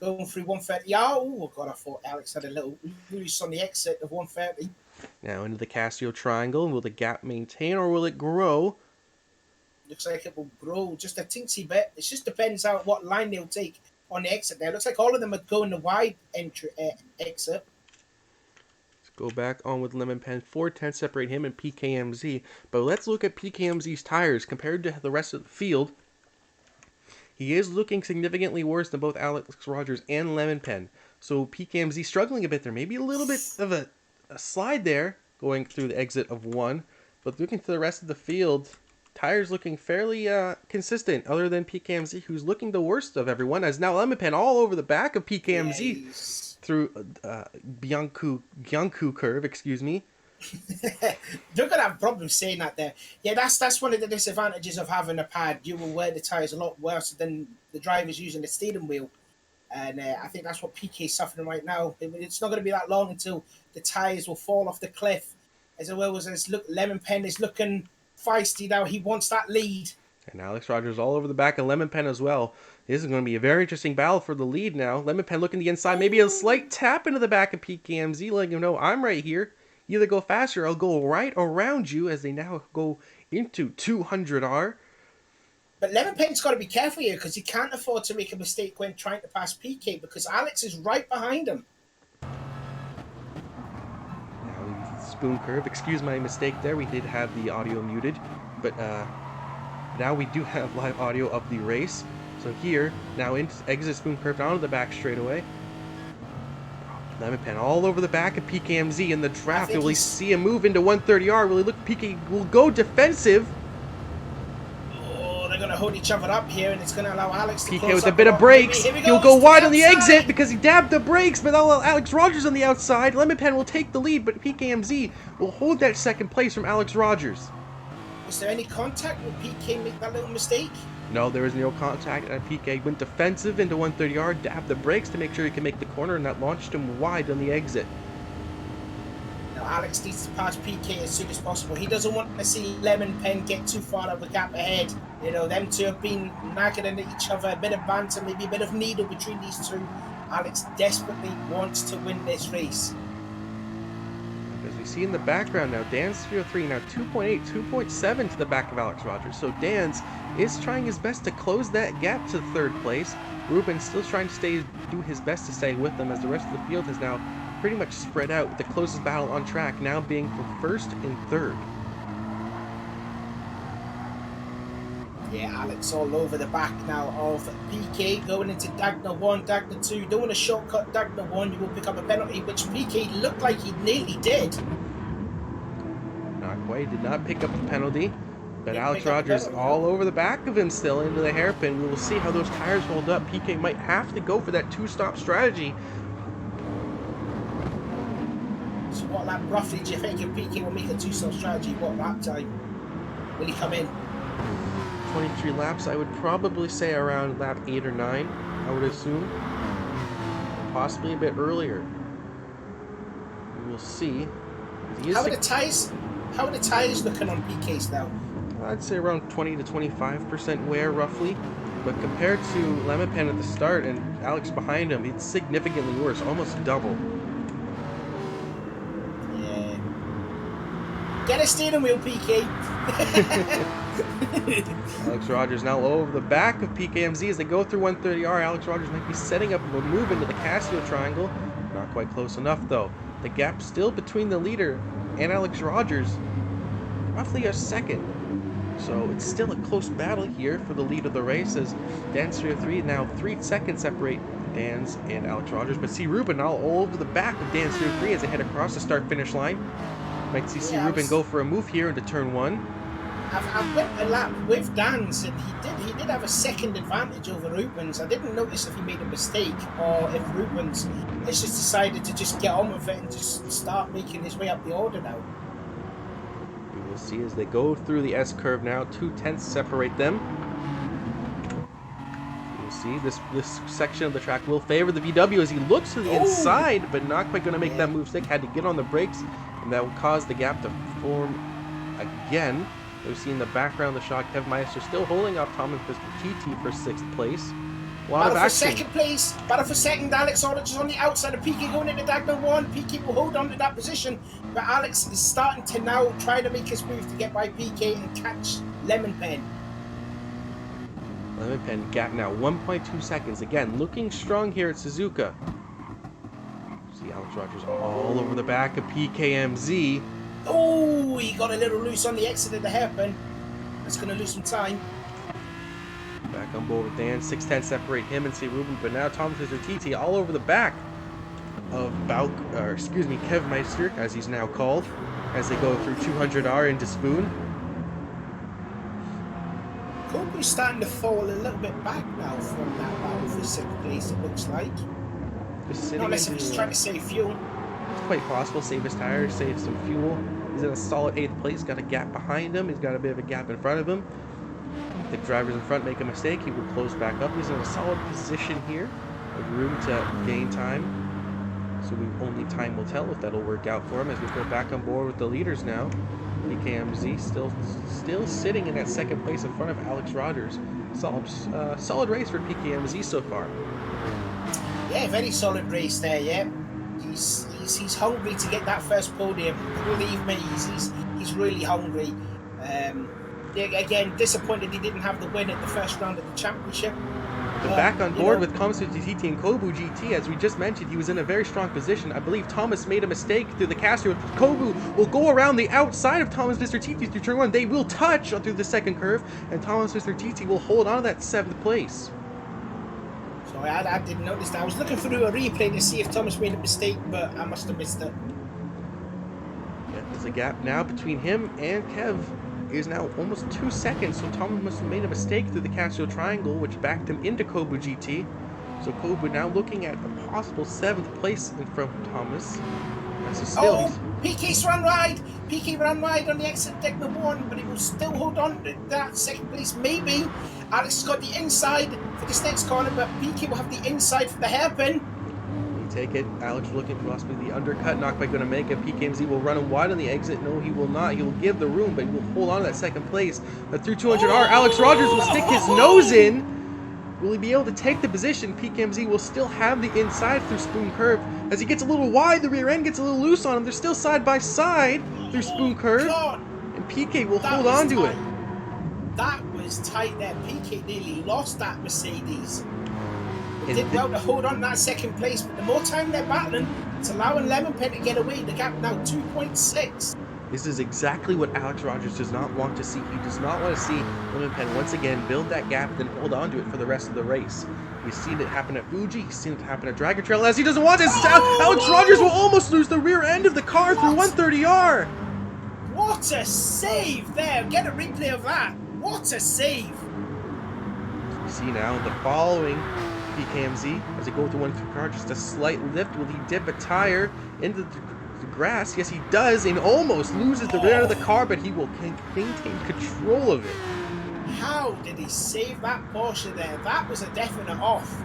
going through 130. Oh, God, I thought Alex had a little loose on the exit of 130.
Now into the Casio Triangle. Will the gap maintain or will it grow?
Looks like it will grow just a teensy bit. It just depends on what line they'll take on the exit there. Looks like all of them are going the wide exit.
Let's go back on with Lemon Pen. 4/10 separate him and PKMZ. But let's look at PKMZ's tires compared to the rest of the field. He is looking significantly worse than both Alex Rogers and Lemon Pen. So PKMZ struggling a bit there. Maybe a little bit of a slide there going through the exit of 1. But looking to the rest of the field, tires looking fairly consistent, other than PKMZ, who's looking the worst of everyone, as now Lemon Pen all over the back of PKMZ through Gyanku curve, excuse me.
You're going to have problems saying that there. Yeah, that's one of the disadvantages of having a pad. You will wear the tyres a lot worse than the drivers using the steering wheel. And I think that's what PK is suffering right now. It's not going to be that long until the tyres will fall off the cliff. As well as Lemon Pen is looking feisty now. He wants that lead.
And Alex Rogers all over the back of Lemon Pen as well. This is going to be a very interesting battle for the lead now. Lemon Pen looking the inside. Maybe a slight tap into the back of PKMZ, letting him know, I'm right here. Either go faster or I'll go right around you, as they now go into 200R.
But Lemon Pen's got to be careful here, because he can't afford to make a mistake when trying to pass PK, because Alex is right behind him.
Spoon curve. Excuse my mistake there. We did have the audio muted, but now we do have live audio of the race. So here, now exit Spoon curve down to the back straightaway. Lemon Pen all over the back of PKMZ in the draft. Will we see a move into 130R? Will he look? PK will go defensive.
They're going to hold each other up here, and it's going to allow Alex to
PK with a bit of brakes. He'll go wide on the exit because he dabbed the brakes, but that'll allow Alex Rogers on the outside. Lemon Pen will take the lead, but PKMZ will hold that second place from Alex Rogers.
Was there any contact? Will PK make that little mistake?
No, there was no contact, and PK went defensive into 130R, dabbed the brakes to make sure he could make the corner, and that launched him wide on the exit.
Now Alex needs to pass PK as soon as possible. He doesn't want to see Lemon Pen get too far out of the gap ahead. You know, them two have been nagging at each other, a bit of banter, maybe a bit of needle between these two. Alex desperately wants to win this race.
As we see in the background now, Dan's 303 now 2.8, 2.7 to the back of Alex Rogers. So Dan's is trying his best to close that gap to third place. Ruben still trying to do his best to stay with them, as the rest of the field has now pretty much spread out, with the closest battle on track now being for first and third.
Yeah, Alex all over the back now of PK, going into Dagna 1, Dagna 2, doing a shortcut Dagna 1, you will pick up a penalty, which PK looked like he nearly did.
Not quite, did not pick up the penalty, but Alex Rogers all over the back of him still into the hairpin. We will see how those tires hold up. PK might have to go for that two-stop strategy.
So what lap roughly do you think if PK will make a two-stop strategy? What lap time will he come in?
23 laps, I would probably say around lap 8 or 9, I would assume. Possibly a bit earlier. We will see.
How are the tires looking on PK's now?
I'd say around 20 to 25% wear, roughly. But compared to Lemon Pen at the start and Alex behind him, it's significantly worse, almost double.
Yeah. Get a steering wheel, PK.
Alex Rogers now over the back of PKMZ as they go through 130R. Alex Rogers might be setting up a move into the Casio Triangle. Not quite close enough, though. The gap still between the leader and Alex Rogers, roughly a second. So it's still a close battle here for the lead of the race, as Dan's 303 now 3 seconds separate Dan's and Alex Rogers. But CRubennnn now all over the back of Dan's 303 as they head across the start-finish line. Might see CRubennnn go for a move here into turn 1.
I've went a lap with Dan's, and he did have a second advantage over Rubennn's. I didn't notice if he made a mistake or if Rubennn's has just decided to just get on with it and just start making his way up the order now.
We will see as they go through the S curve now. 2/10 separate them. see this section of the track will favor the VW as he looks to the inside, but not quite going to make that move stick. Had to get on the brakes, and that will cause the gap to form again. We see in the background the shot Kev Meister still holding up Thomas Mr. TT for 6th place. A lot of action.
For second place, battle for second. Alex Aldridge is on the outside of PK going into diagonal 1. PK will hold on to that position, but Alex is starting to now try to make his move to get by PK and catch Lemon Pen.
Lemon Pen gap now 1.2 seconds. Again, looking strong here at Suzuka. See Alex Rogers all over the back of PKMZ.
Oh, he got a little loose on the exit of the hairpin. That's going to lose some time.
Back on board with Dan. 6'10" separate him and CRubennnn, but now Thomas Mr. TT all over the back of Kev Meister, as he's now called, as they go through 200R into Spoon.
Kobu's starting to fall a little bit back now from that battle for 6th place, it looks like. Not unless he's trying to save fuel.
It's quite possible. Save his tires, save some fuel. He's in a solid 8th place. Got a gap behind him. He's got a bit of a gap in front of him. If the drivers in front make a mistake, he will close back up. He's in a solid position here, with room to gain time. So only time will tell if that'll work out for him as we go back on board with the leaders now. PKMZ still sitting in that 2nd place in front of Alex Rogers. Solid race for PKMZ so far.
Yeah, very solid race there. Yeah, he's hungry to get that first podium. Believe me, he's really hungry. Again, disappointed he didn't have the win at the first round of the championship.
But back on board with Thomas Mr. TT and Kobu GT, as we just mentioned, he was in a very strong position. I believe Thomas made a mistake through the Castro. Kobu will go around the outside of Thomas Mr. TT through turn 1. They will touch through the 2nd curve, and Thomas Mr. TT will hold on to that 7th place.
So I didn't notice that. I was looking through a replay to see if Thomas made a mistake, but I must have missed it.
Yeah, there's a gap now between him and Kev. Is now almost 2 seconds, so Thomas must have made a mistake through the Castro triangle, which backed him into Kobu GT. So Kobu now looking at a possible 7th place in front of Thomas. So
PK's run wide! PK ran wide on the exit of Diagonal 1, but he will still hold on to that 2nd place, maybe. Alex has got the inside for this next corner, but PK will have the inside for the hairpin.
Take it. Alex looking for possibly the undercut. Not quite going to make it. PKMZ will run him wide on the exit. No, he will not. He will give the room, but he will hold on to that 2nd place. But through 200R, Alex Rogers will stick his nose in. Will he be able to take the position? PKMZ will still have the inside through Spoon Curve. As he gets a little wide, the rear end gets a little loose on him. They're still side by side through Spoon Curve. And PK will hold on to it.
That was tight there. PK nearly lost that Mercedes. They did well to hold on to that 2nd place, but the more time they're battling, it's allowing Lemon Pen to get away. The gap now 2.6.
This is exactly what Alex Rogers does not want to see. He does not want to see Lemon Pen once again build that gap, then hold on to it for the rest of the race. He's seen it happen at Fuji. He's seen it happen at Dragon Trail. As he doesn't want this, Alex Rogers will almost lose the rear end of the car through 130R.
What a save there. Get a replay of that. What a save.
You see now the following PKMZ as they go through 1-3 car, just a slight lift. Will he dip a tire into the grass? Yes, he does, and almost loses the rear end of the car, but he will maintain control of it.
How did he save that Porsche there? That was a definite off.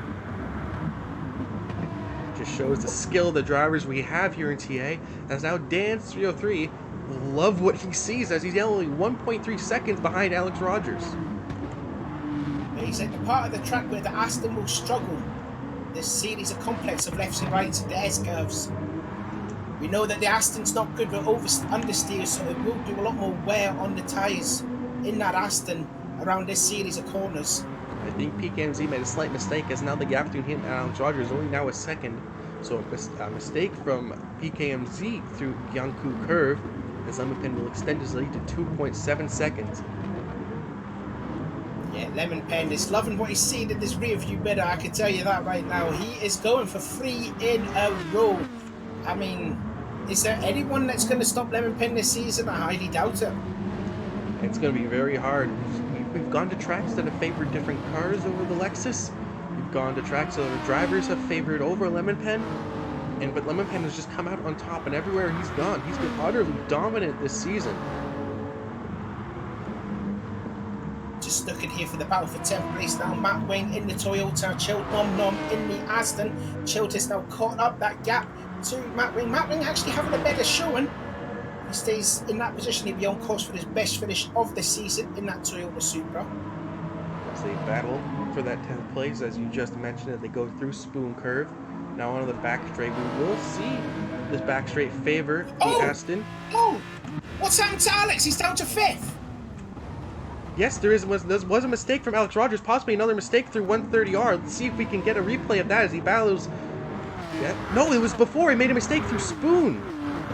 Just shows the skill of the drivers we have here in TA. As now Dan303 will love what he sees as he's only 1.3 seconds behind Alex Rogers.
He's at the part of the track where the Aston will struggle. This series a complex of lefts and rights and the S-curves. We know that the Aston's not good with understeer, so it will do a lot more wear on the tyres in that Aston around this series of corners.
I think PKMZ made a slight mistake as now the gap between him and Alex Rogers is only now a 2nd. So a mistake from PKMZ through Yanku Curve as Lemon Pen will extend his lead to 2.7 seconds.
Yeah, Lemon Pen is loving what he's seen in this rear view mirror, I can tell you that right now. He is going for 3 in a row. I mean, is there anyone that's going to stop Lemon Pen this season? I highly doubt it.
It's going to be very hard. We've gone to tracks that have favored different cars over the Lexus. We've gone to tracks that the drivers have favored over Lemon Pen. But Lemon Pen has just come out on top, and everywhere he's gone, he's been utterly dominant this season.
just stuck in here for the battle for 10th place now. Matt Wing in the Toyota, Chilled Nom Nom in the Aston. Chilled has now caught up that gap to Matt Wing. Matt Wing actually having a better showing. He stays in that position, he'll be on course for his best finish of the season in that Toyota Supra.
As they battle for that 10th place, as you just mentioned, as they go through Spoon Curve. Now onto the back straight, we will see this back straight favor the Aston.
Oh! What's happened to Alex? He's down to 5th.
Yes, there was a mistake from Alex Rogers, possibly another mistake through 130R. Let's see if we can get a replay of that as he battles. Yeah. No, it was before he made a mistake through Spoon.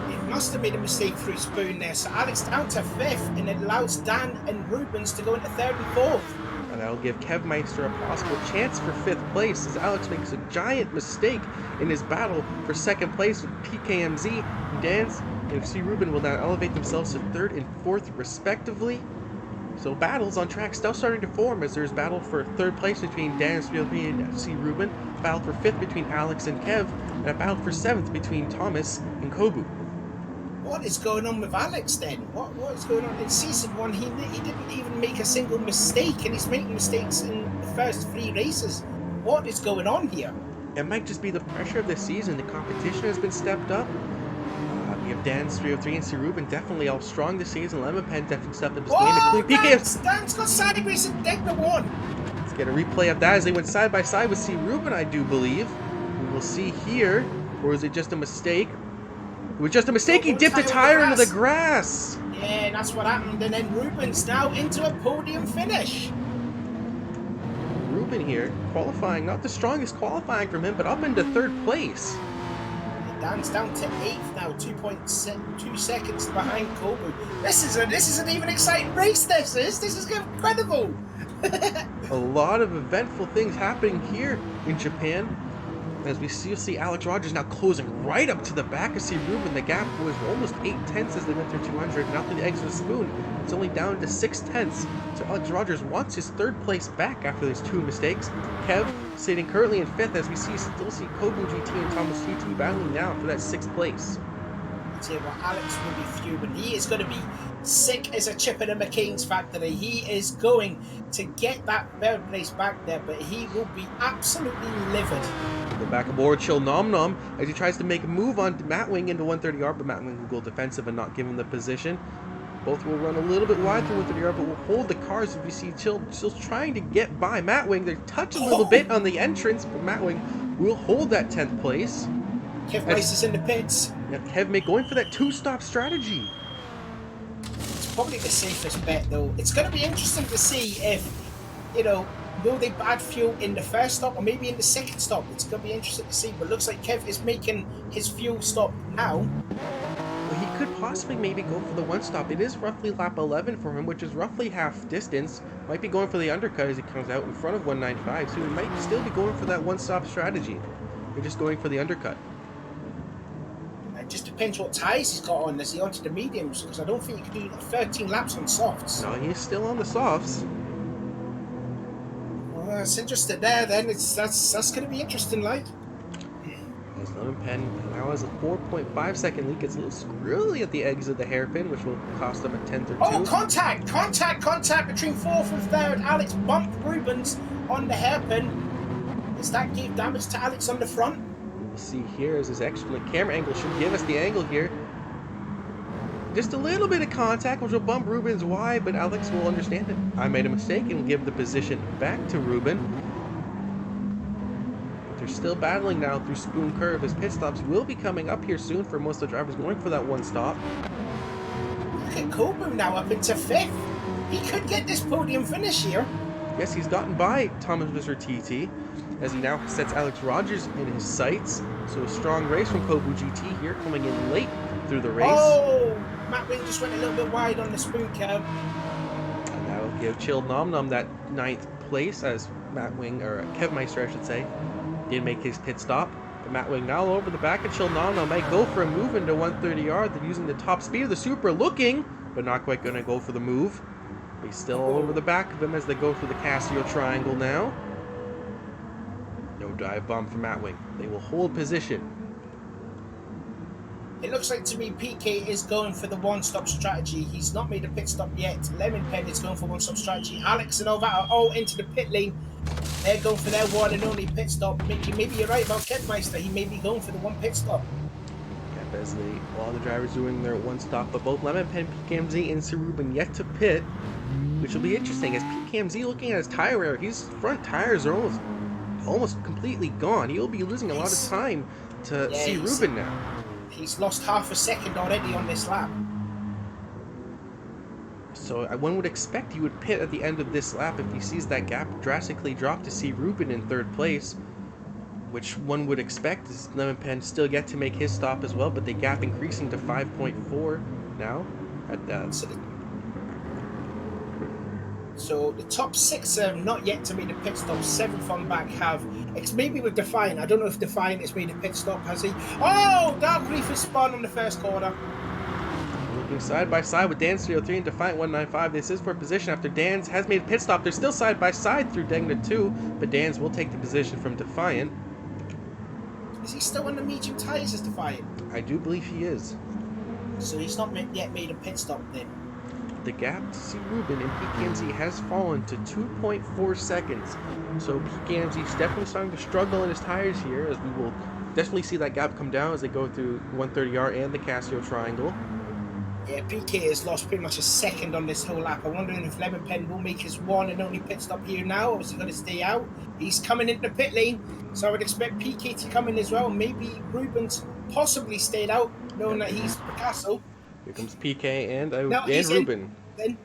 He must have made a mistake through Spoon there. So Alex down to 5th, and it allows Dan and Rubens to go into 3rd and 4th.
And that'll give Kevmeister a possible chance for 5th place as Alex makes a giant mistake in his battle for 2nd place with PKMZ and Dan's. And CRubennnn will now elevate themselves to 3rd and 4th respectively. So battles on track still starting to form as there's battle for 3rd place between Dan and CRubennnn, battle for 5th between Alex and Kev, and a battle for 7th between Thomas and Kobu.
What is going on with Alex then? What is going on in season 1? He didn't even make a single mistake, and he's making mistakes in the first 3 races. What is going on here?
It might just be the pressure of the season. The competition has been stepped up. We have Dan's 303 and CRubennnn definitely all strong this season. Lemon Pen definitely stepped up his game.
Dan's got sideways and Degna 1.
Let's get a replay of that as they went side by side with CRubennnn, I do believe. We will see here, or is it just a mistake? It was just a mistake. He dipped a tire into the grass.
Yeah, that's what happened. And then Rubens now into a podium finish.
Ruben here qualifying, not the strongest qualifying from him, but up into 3rd place.
Dan's down to 8th now, 2.2 seconds behind Kobu. This is an even exciting race. This is incredible.
A lot of eventful things happening here in Japan. As we see Alex Rogers now closing right up to the back of CRubennnn. The gap was almost 8/10 as they went through 200. Now through the exit of Spoon, it's only down to 6/10. So Alex Rogers wants his 3rd place back after these 2 mistakes. Kev sitting currently in 5th as we still see Kobu GT and Thomas GT battling now for that 6th place.
I'll tell you what, Alex will be fuming. He is going to be sick as a chip in a McCain's factory. He is going to get that 3rd place back there, but he will be absolutely livid.
The back aboard Chill Nom Nom as he tries to make a move on Matt Wing into 130R, but Matt Wing will go defensive and not give him the position. Both will run a little bit wide through 130R, but will hold the cars. If you see Chill still trying to get by Matt Wing, they're touching a little bit on the entrance, but Matt Wing will hold that 10th place.
Kev Rice is in the pits.
Yeah, Kev going for that 2-stop strategy.
It's probably the safest bet, though. It's going to be interesting to see if, will they add fuel in the 1st stop or maybe in the 2nd stop? It's going to be interesting to see, but looks like Kev is making his fuel stop now.
Well, he could possibly maybe go for the 1 stop. It is roughly lap 11 for him, which is roughly half distance. Might be going for the undercut as he comes out in front of 195, so he might still be going for that 1-stop strategy. They're just going for the undercut.
It just depends what tyres he's got on. Is he onto the mediums? Because I don't think he can do 13 laps on softs.
No, he's still on the softs.
Well, it's interesting there then. That's going to be interesting, like.
As Lemon Pen now has a 4.5 second lead, gets a little squirrely at the exit of the hairpin, which will cost them a 10th or 2.
Oh, contact between 4th and 3rd. Alex bumped Rubens on the hairpin. Does that give damage to Alex on the front?
We'll see here as this excellent camera angle should give us the angle here. Just a little bit of contact, which will bump Rubens wide, but Alex will understand it. I made a mistake and will give the position back to Ruben. They're still battling now through Spoon Curve as pit stops will be coming up here soon for most of the drivers going for that 1 stop.
Look at Kobu now up into 5th. He could get this podium finish here.
Yes, he's gotten by Thomas Mr. TT as he now sets Alex Rogers in his sights. So a strong race from Kobu GT here coming in late through the race.
Oh, Matt Wing just went a little bit wide on the Spoon Curve.
And that will give Chilled Nom Nom that 9th place as Matt Wing, or Kevmeister I should say, did make his pit stop. But Matt Wing now over the back of Chilled Nom Nom might go for a move into 130R. They're using the top speed of the Supra, looking, but not quite going to go for the move. He's still all over the back of him as they go through the Casio triangle now. No dive bomb for Matt Wing. They will hold position.
It looks like to me PK is going for the one-stop strategy. He's not made a pit stop yet. Lemon Pen is going for one-stop strategy. Alex and Nova are all into the pit lane. They're going for their one and only pit stop. Maybe you're right about Kevmeister. He may be going for the one pit stop.
Yeah, basically, all the drivers doing their one stop, but both Lemon Pen, PKMZ, and CRubennnn yet to pit, which will be interesting as PKMZ looking at his tire wear. His front tires are almost completely gone. He will be losing a lot of time to CRubennnn now.
He's lost half a second already on this lap.
So one would expect he would pit at the end of this lap if he sees that gap drastically drop to CRubennnn in third place, which one would expect as Lemon Pen still yet to make his stop as well, but the gap increasing to 5.4 now at that.
So the top 6 have not yet to make the pit stop. 7th on back have. It's maybe with Defiant. I don't know if Defiant has made a pit stop, has he? Oh, Gr3 has spun on the first corner.
Looking side by side with Dan's 303 and Defiant 195. This is for position after Dan's has made a pit stop. They're still side by side through Degna 2, but Dan's will take the position from Defiant.
Is he still on the medium tyres as Defiant?
I do believe he is.
So he's not yet made a pit stop then.
The gap to CRubennnn and PKMZ has fallen to 2.4 seconds. So PKMZ is definitely starting to struggle in his tires here, as we will definitely see that gap come down as they go through 130R and the Casio Triangle.
Yeah, PK has lost pretty much a second on this whole lap. I'm wondering if Lemon Pen will make his one and only pit stop here now, or is he going to stay out? He's coming into the pit lane, so I would expect PK to come in as well. Maybe Ruben's possibly stayed out, knowing that he's Picasso.
Here comes PK and Rubennnn.
Then,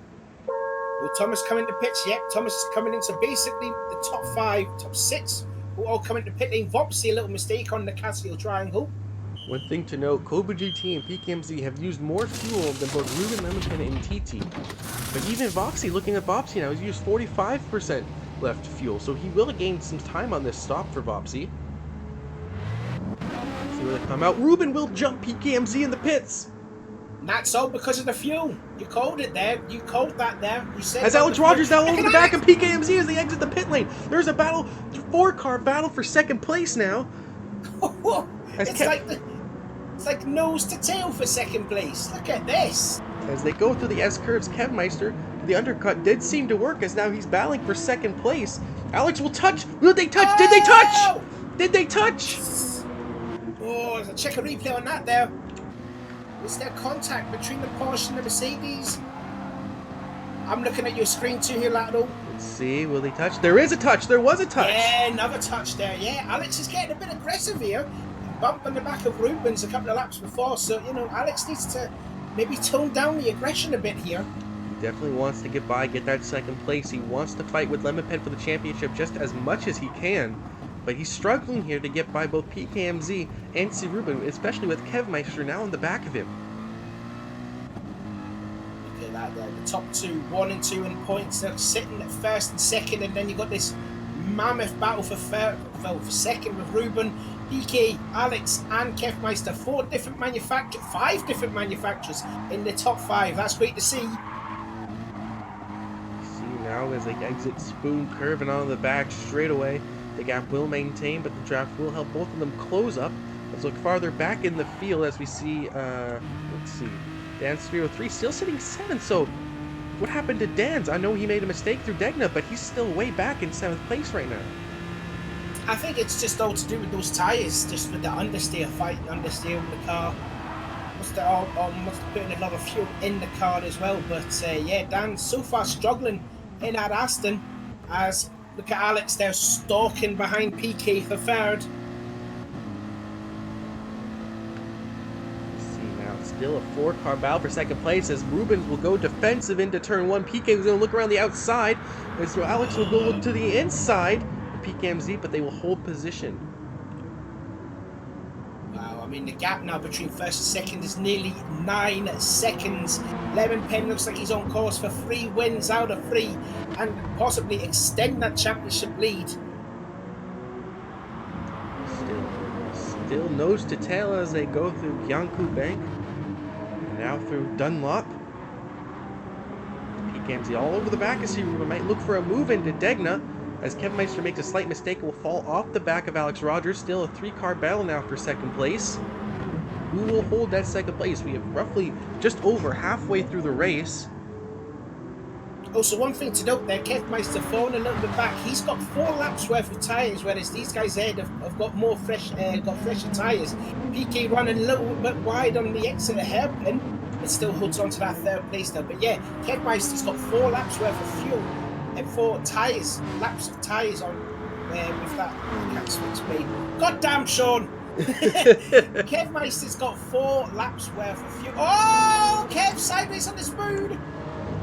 will Thomas come into pits? Yep, Thomas is coming in. So basically, the top 5, top 6 will all come into pit lane. Vopsy, a little mistake on the Casio Triangle.
One thing to note, Gr3 and PKMZ have used more fuel than both Rubennnn, Lemon Pen, and TT. But even Vopsy, looking at Vopsy now, he's used 45% left fuel, so he will gain some time on this stop for Vopsy. See where they come out. Rubenn will jump PKMZ in the pits!
And that's all because of the fuel. You called it there. You called that there. You said.
As Alex Rogers now over the back of PKMZ as they exit the pit lane. There's a battle, 4-car battle for second place now.
It's like nose to tail for second place. Look at this.
As they go through the S-curves, Kevmeister, the undercut did seem to work as now he's battling for second place. Alex will touch. Will they touch? Oh! Did they touch? Did they touch?
Oh, there's a check a replay on that there. Is there contact between the Porsche and the Mercedes? I'm looking at your screen too here, Lateral.
Let's see, will they touch? There is a touch, there was a touch.
Yeah, another touch there, yeah. Alex is getting a bit aggressive here. Bump on the back of Ruben's a couple of laps before, so, you know, Alex needs to maybe tone down the aggression a bit here.
He definitely wants to get by, get that second place. He wants to fight with Lemon Pen for the championship just as much as he can. But he's struggling here to get by both PKMZ and CRubennnn, especially with Kevmeister now on the back of him.
Look at that there. The top 2, 1 and 2 in points. They're sitting at first and second, and then you've got this mammoth battle for second with Rubenn, PK, Alex, and Kevmeister. 5 different manufacturers in the top 5. That's great to see.
See now as they exit Spoon Curve and on the back straight away. The gap will maintain, but the draft will help both of them close up. Let's look farther back in the field as we see, let's see, Dan's 303 still sitting 7th, so what happened to Dan's? I know he made a mistake through Degna, but he's still way back in 7th place right now.
I think it's just all to do with those tyres, just with the understeer fight, understeer with the car. Must have put in a lot of fuel in the car as well, but yeah, Dan's so far struggling in that Aston as... Look at Alex there stalking behind PK for third.
See now, still a 4-car battle for second place as Rubenn will go defensive into turn 1. PK is going to look around the outside. So Alex will go look to the inside of PKMZ, but they will hold position.
Wow, I mean the gap now between first and second is nearly 9 seconds. Lemon Pen looks like he's on course for 3 wins out of 3 and possibly extend that championship lead. Still
nose to tail as they go through Gyanku Bank. And now through Dunlop. PKMZ all over the back as he might look for a move into Degna. As Kevmeister makes a slight mistake, will fall off the back of Alex Rogers. Still a 3-car battle now for second place. who will hold that second place. We have roughly just over halfway through the race.
Also, one thing to note there, Kev Meister falling a little bit back. He's got 4 laps worth of tyres, whereas these guys ahead have got more fresher tyres. PK running a little bit wide on the exit of hairpin, but still holds on to that 3rd place though. But yeah, Kev Meister's got 4 laps worth of fuel and 4 laps of tyres on with that. I can't switch me. God damn, Sean! Kev Meister's got 4 laps worth of fuel. Oh, Kev sideways on the spoon!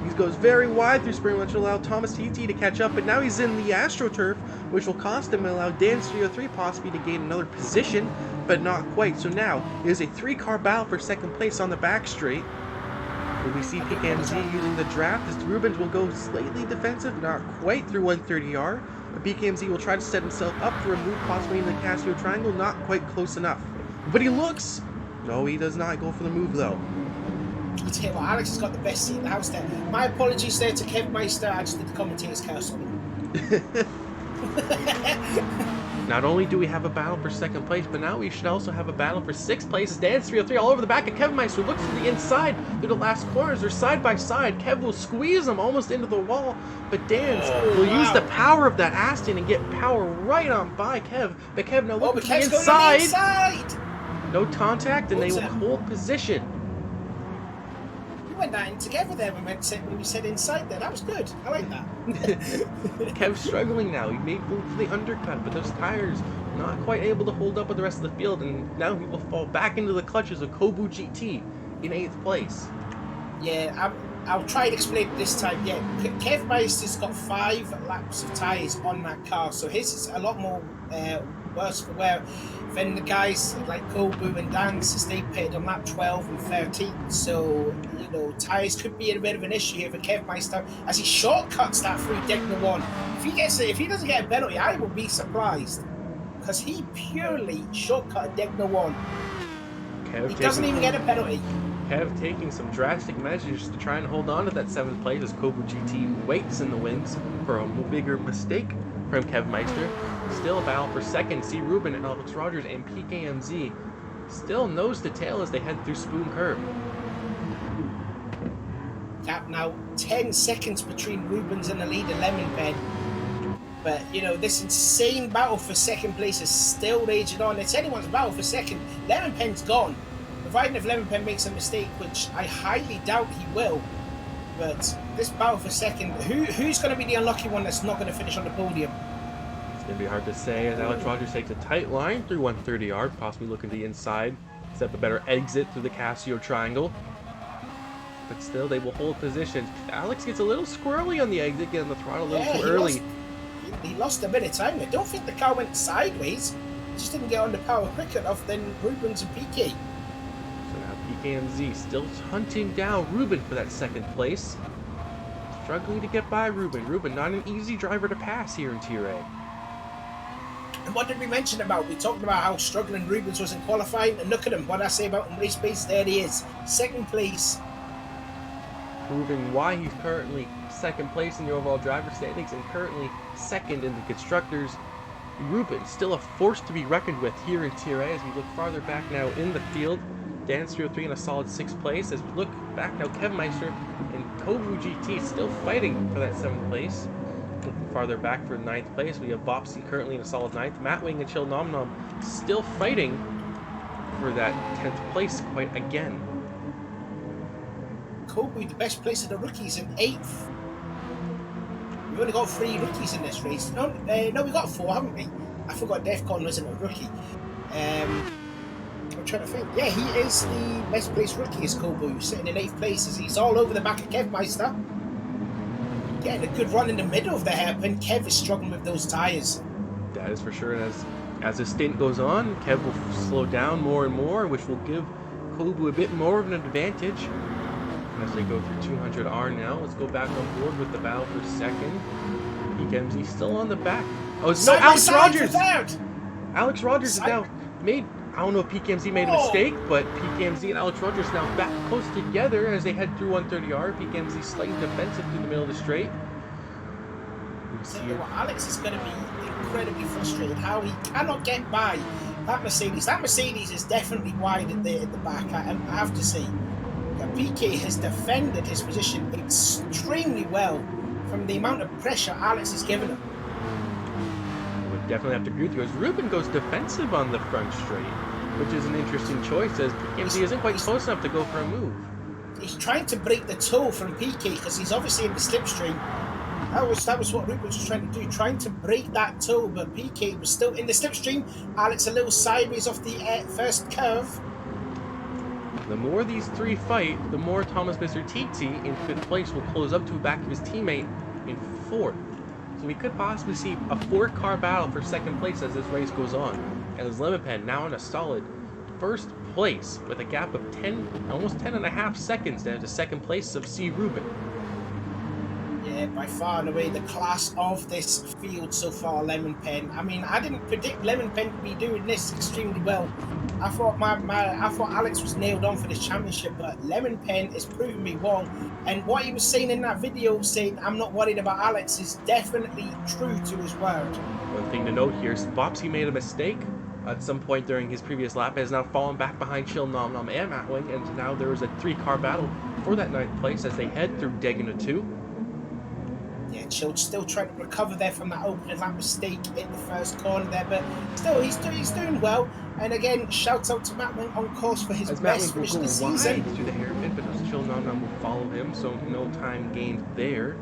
He goes very wide through Spring, which will allow Thomas TT to catch up, but now he's in the AstroTurf, which will cost him and allow Dan303 possibly to gain another position, but not quite. So now it is a 3-car battle for second place on the back straight. Will we see PKMZ using the draft as Rubennnn will go slightly defensive, not quite through 130R, but PKMZ will try to set himself up for a move possibly in the Casio Triangle, not quite close enough. But he looks! No, he does not go for the move though.
I tell you what, Alex has got the best seat in the house there. My apologies there to Kev Meister. I just did the commentator's curse on him.
Not only do we have a battle for second place, but now we should also have a battle for 6th place. Dan303 all over the back of Kev Meister, looks to the inside through the last corners. They're side by side. Kev will squeeze him almost into the wall, but Dan's will use the power of that Aston and get power right on by Kev. But Kev now looking to the inside. No contact, and they will hold position.
Went that in together there when we said inside there. That was good. I like that.
Kev's struggling now. He made move for the undercut, but those tires not quite able to hold up with the rest of the field, and now he will fall back into the clutches of Kobu GT in 8th place.
Yeah, I'll try and explain it this time. Yeah, Kev Meister's got 5 laps of tyres on that car, so his is a lot more worse for wear than the guys like Kobu and Dan's, since they pitted on lap 12 and 13. So, you know, tyres could be a bit of an issue here for Kev Meister as he shortcuts that through Degna 1. If he doesn't get a penalty, I will be surprised, because he purely shortcutted Degna 1. He doesn't even get a penalty.
Kev taking some drastic measures to try and hold on to that 7th place as Kobu GT waits in the wings for a bigger mistake from Kev Meister. Still a battle for 2nd. CRubennnn and Alex Rogers and PKMZ still nose to tail as they head through Spoon Curve.
Cap now 10 seconds between Rubennn's and the leader Lemonpen. But, you know, this insane battle for 2nd place is still raging on. It's anyone's battle for 2nd. Lemonpen's gone. Providing if Lemonpen makes a mistake, which I highly doubt he will. But this battle for 2nd, who's going to be the unlucky one that's not going to finish on the podium?
It's going to be hard to say as Alex Rogers takes a tight line through 130R, possibly looking to the inside, set up a better exit through the Casio Triangle. But still, they will hold positions. Alex gets a little squirrely on the exit, getting the throttle a little too early.
He lost a bit of time. I don't think the car went sideways. He just didn't get on the power quick enough than Rubennn's and PK.
So now PKMZ still hunting down Rubennnn for that 2nd place. Struggling to get by Rubennnn. Rubennnn, not an easy driver to pass here in Tier A.
And what did we mention about? We talked about how struggling Rubennn's was in qualifying, and look at him. What did I say about him? Race pace, there he is. 2nd place.
Proving why he's currently 2nd place in the overall driver standings and currently 2nd in the constructors. Rubennnn still a force to be reckoned with here in Tier A as we look farther back now in the field. Dan303 in a solid 6th place. As we look back now, Kev Meister and Kobu GT still fighting for that 7th place. Looking farther back for 9th place, we have Bopsy currently in a solid 9th. Matt Wing and Chill Nom Nom still fighting for that 10th place quite again.
Kobu, the best place of the rookies, in 8th. We've only got 3 rookies in this race. No, we got 4, haven't we? I forgot Defcon wasn't a rookie. I'm trying to think. Yeah, he is the best placed rookie, is Kobu, sitting in 8th place as he's all over the back of Kev Meister. Getting a good run in the middle of the hairpin. Kev is struggling with those tyres. That
is for sure, and as the stint goes on, Kev will slow down more and more, which will give Kobu a bit more of an advantage. As they go through 200R now, let's go back on board with the battle for 2nd. PKMZ still on the back. Oh, it's no, Alex Rogers! Alex Rogers is now made, I don't know if PKMZ made a mistake, but PKMZ and Alex Rogers now back close together as they head through 130R. PKMZ slightly defensive through the middle of the straight. We
So Alex is going to be incredibly frustrated how he cannot get by that Mercedes. That Mercedes is definitely wide at the back. I have to say, PK has defended his position extremely well from the amount of pressure Alex has given him.
Would definitely have to agree with you. As Ruben goes defensive on the front straight, which is an interesting choice, as PKMZ isn't quite close enough to go for a move.
He's trying to break the toe from PK because he's obviously in the slipstream. That was what Ruben was trying to do, trying to break that toe, but PK was still in the slipstream. Alex a little sideways off the first curve.
The more these three fight, the more Thomas Mr. TT in 5th place will close up to the back of his teammate in 4th. So we could possibly see a 4-car battle for 2nd place as this race goes on. And as Lemonpen now in a solid 1st place with a gap of almost 10.5 seconds down to 2nd place of CRubennnn.
Yeah, by far and away the class of this field so far, Lemonpen. I mean, I didn't predict Lemonpen to be doing this extremely well. I thought I thought Alex was nailed on for this championship, but Lemonpen is proving me wrong. And what he was saying in that video, saying I'm not worried about Alex, is definitely true to his word.
One thing to note here is Bopsy made a mistake at some point during his previous lap, has now fallen back behind Chill Nom Nom and Matwing, and now there is a 3-car battle for that 9th place as they head through Deguna 2.
Yeah, Chill still trying to recover there from that opening lap mistake in the first corner there, but still he's doing well. And again, shouts out to Matwing on course for his best finish this season.
Through the hairpin, but Chill Nom Nom will follow him, so no time gained there.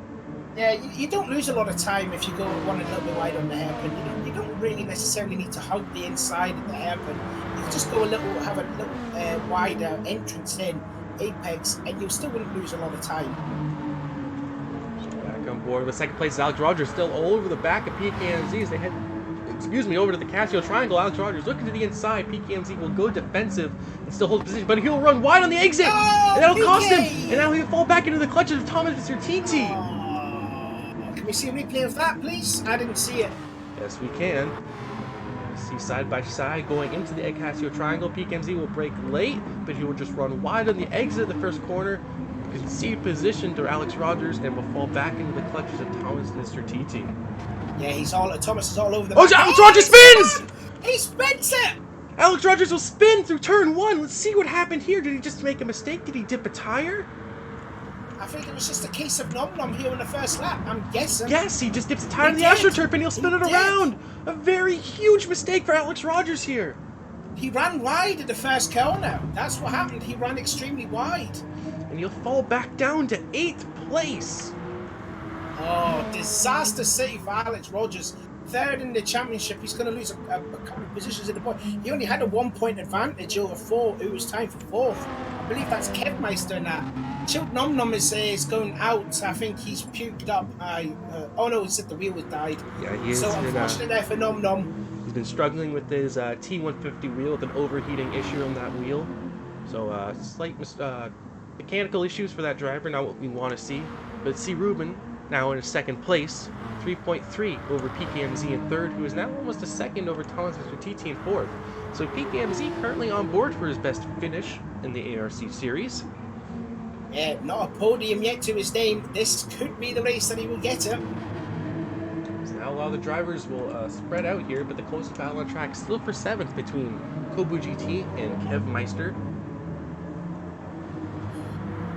Yeah, you don't lose a lot of time if you go one a little bit wide on the hairpin. You don't really necessarily need to hug the inside of the hairpin. You can just go have a little wider entrance in, apex, and you still wouldn't lose a lot of time.
Back on board with 2nd place, Alex Rogers still all over the back of PKMZ as they head, over to the Casio Triangle. Alex Rogers looking to the inside. PKMZ will go defensive and still hold position, but he'll run wide on the exit, and that'll cost him. And now he'll fall back into the clutches of Thomas Mr. TT.
Can we see a replay of that, please? I didn't see it.
Yes, we can. See side by side going into the Casio Triangle. PKMZ will brake late, but he will just run wide on the exit of the first corner. Concede position to Alex Rogers and will fall back into the clutches of Thomas Mr. TT.
Yeah, Thomas is all over the
back. Alex Rogers spins!
He spins it!
Alex Rogers will spin through turn 1. Let's see what happened here. Did he just make a mistake? Did he dip a tire?
I think it was just a case of Nom Nom here in the first lap, I'm guessing.
Yes, he just dips a tire in the AstroTurf and he'll spin it around. A very huge mistake for Alex Rogers here.
He ran wide at the first corner. That's what happened. He ran extremely wide.
And he'll fall back down to 8th place.
Oh, disaster city for Alex Rogers. 3rd in the championship. He's going to lose a couple of positions in the point. He only had a 1-point advantage over 4, who was timed for 4th. I believe that's Kevmeister in that. Chilled Nom Nom is going out. I think he's puked up. Oh no, he said the wheel has died.
Yeah, he is.
So unfortunately there for Nom Nom.
He's been struggling with his T150 wheel with an overheating issue on that wheel. So slight mechanical issues for that driver, not what we want to see. But CRubennnn now in a 2nd place, 3.3 over PKMZ in 3rd, who is now almost a 2nd over Thomas Mr. TT in 4th. So PKMZ currently on board for his best finish in the ARC series.
Yeah, not a podium yet to his name. This could be the race that he will get it.
So now a lot of the drivers will spread out here, but the closest battle on track still for 7th between Kobu GT and Kevmeister.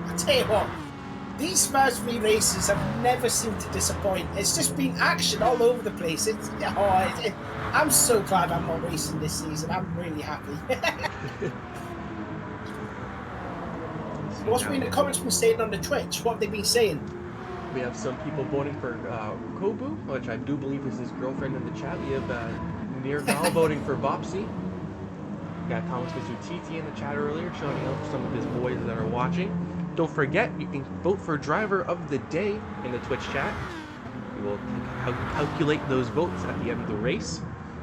I tell you what, these first 3 races have never seemed to disappoint. It's just been action all over the place. I'm so glad I'm not racing this season. I'm really happy. What's been the comments been saying on the Twitch? What have they been saying?
We have some people voting for Kobu, which I do believe is his girlfriend in the chat. We have Nirgal voting for Bopsy. We got Thomas Mr. TT in the chat earlier, showing out for some of his boys that are watching. Don't forget, you can vote for Driver of the Day in the Twitch chat. We will calculate those votes at the end of the race,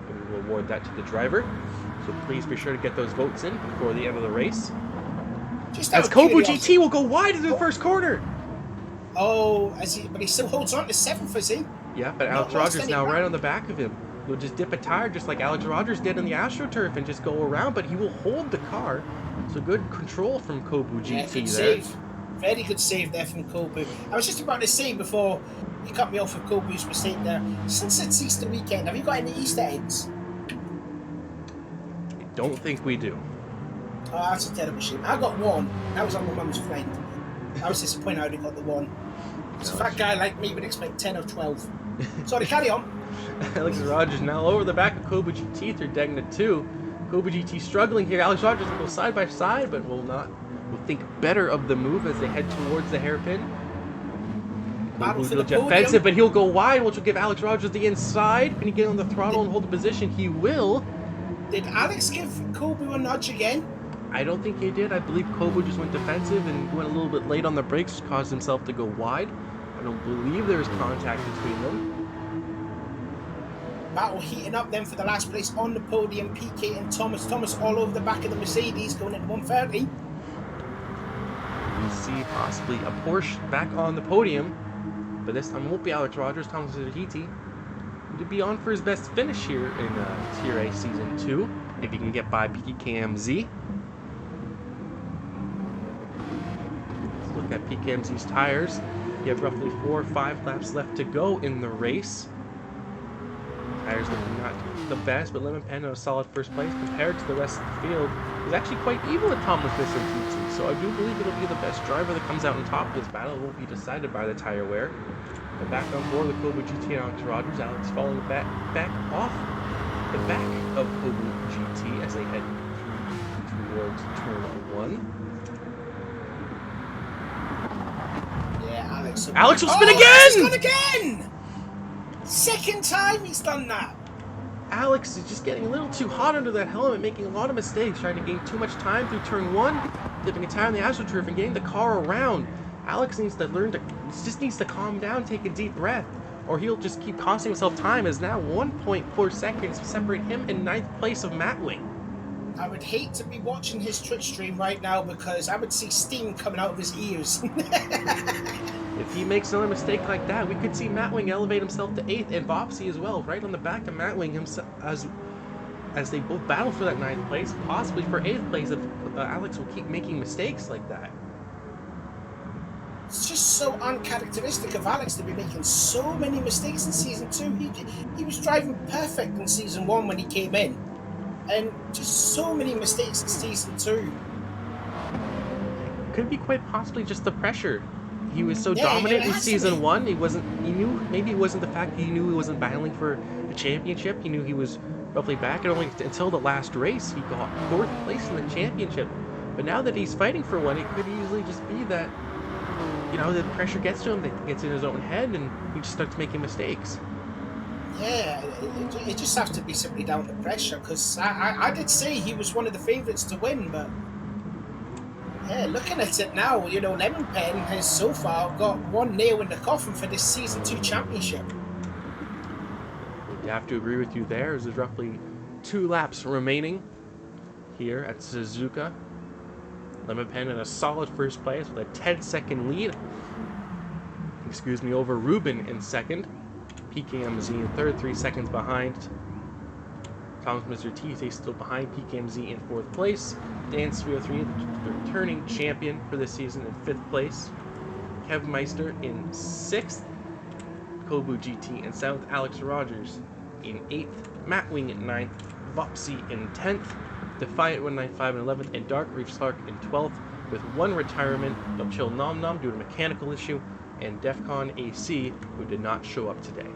and we will award that to the driver. So please be sure to get those votes in before the end of the race. As Kobu GT will go wide into the first corner.
Oh, but he still holds on to 7th, is he?
Yeah, but Alex Rogers now right on the back of him. He'll just dip a tire just like Alex Rogers did on the AstroTurf and just go around, but he will hold the car. So good control from Kobu GT there.
Very good save there from Kobu. I was just about to say before you cut me off with Kobu's mistake there, since it's Easter weekend, have you got any Easter eggs?
I don't think we do.
Oh, that's a terrible shame. I got one. That was on my mum's friend. I was disappointed I only got the one. So a fat guy like me would expect 10 or 12. Sorry, carry on.
Alex Rogers now over the back of Kobu GT through Degna 2. Kobu GT struggling here. Alex Rogers will go side by side, but will think better of the move as they head towards the hairpin.
Battle for the
defensive,
podium.
but he'll go wide, which will give Alex Rogers the inside. Can he get on the throttle and hold the position? He will.
Did Alex give Kobu a nudge again?
I don't think he did. I believe Kobu just went defensive and went a little bit late on the brakes, caused himself to go wide. I don't believe there was contact between them.
Battle heating up then for the last place on the podium. PK and Thomas. Thomas all over the back of the Mercedes going into 130.
We see possibly a Porsche back on the podium, but this time won't be Alex Rogers. Thomas Zerhiti to be on for his best finish here in Tier A Season 2, if he can get by PKMZ. Let's look at PKMZ's tires. You have roughly 4 or 5 laps left to go in the race. Tires looking not the best, but Lemon Pen in a solid first place compared to the rest of the field. Is actually quite even with Thomas Zerhiti, so I do believe it'll be the best driver that comes out on top of this battle. It won't be decided by the tire wear. But back on board with Kobu GT and Alex Rogers. Alex falling back off the back of Kobu GT as they head towards turn 1.
Yeah,
Alex will spin again!
He's gone again! Second time he's done that.
Alex is just getting a little too hot under that helmet, making a lot of mistakes, trying to gain too much time through turn 1, dipping a tire on the AstroTurf and getting the car around. Alex needs to needs to calm down, take a deep breath, or he'll just keep costing himself time, as now 1.4 seconds separate him in 9th place of Matwing.
I would hate to be watching his Twitch stream right now because I would see steam coming out of his ears.
If he makes another mistake like that, we could see Matwing elevate himself to 8th, and Vopsy as well, right on the back of Matwing himself, as they both battle for that 9th place, possibly for 8th place if Alex will keep making mistakes like that.
It's just so uncharacteristic of Alex to be making so many mistakes in Season 2. He was driving perfect in Season 1 when he came in. And just so many mistakes in Season 2.
Could be quite possibly just the pressure. He was so dominant in Season 1, maybe it wasn't the fact that he knew he wasn't battling for a championship. He knew he was roughly back, and only until the last race he got 4th place in the championship. But now that he's fighting for one, it could easily just be that, the pressure gets to him, that gets in his own head, and he just starts making mistakes.
Yeah, it just has to be simply down to pressure, because I did say he was one of the favourites to win, but yeah, looking at it now, Lemon Pen has so far got one nail in the coffin for this Season 2 championship.
You have to agree with you there, as there's roughly 2 laps remaining here at Suzuka. Lemon Pen in a solid first place with a 10-second lead. Over Ruben in 2nd. PKMZ in 3rd, 3 seconds behind. Thomas Mr. T still behind PKMZ in 4th place. Dan 303, the returning champion for this season, in 5th place. Kev Meister in 6th. Kobu GT in 7th. Alex Rogers in 8th. Matwing in 9th. Vopsy in 10th. Defiant 195 in 11th. And Dark Reef Slark in 12th, with 1 retirement of Chill Nom Nom due to a mechanical issue, and Defcon AC, who did not show up today.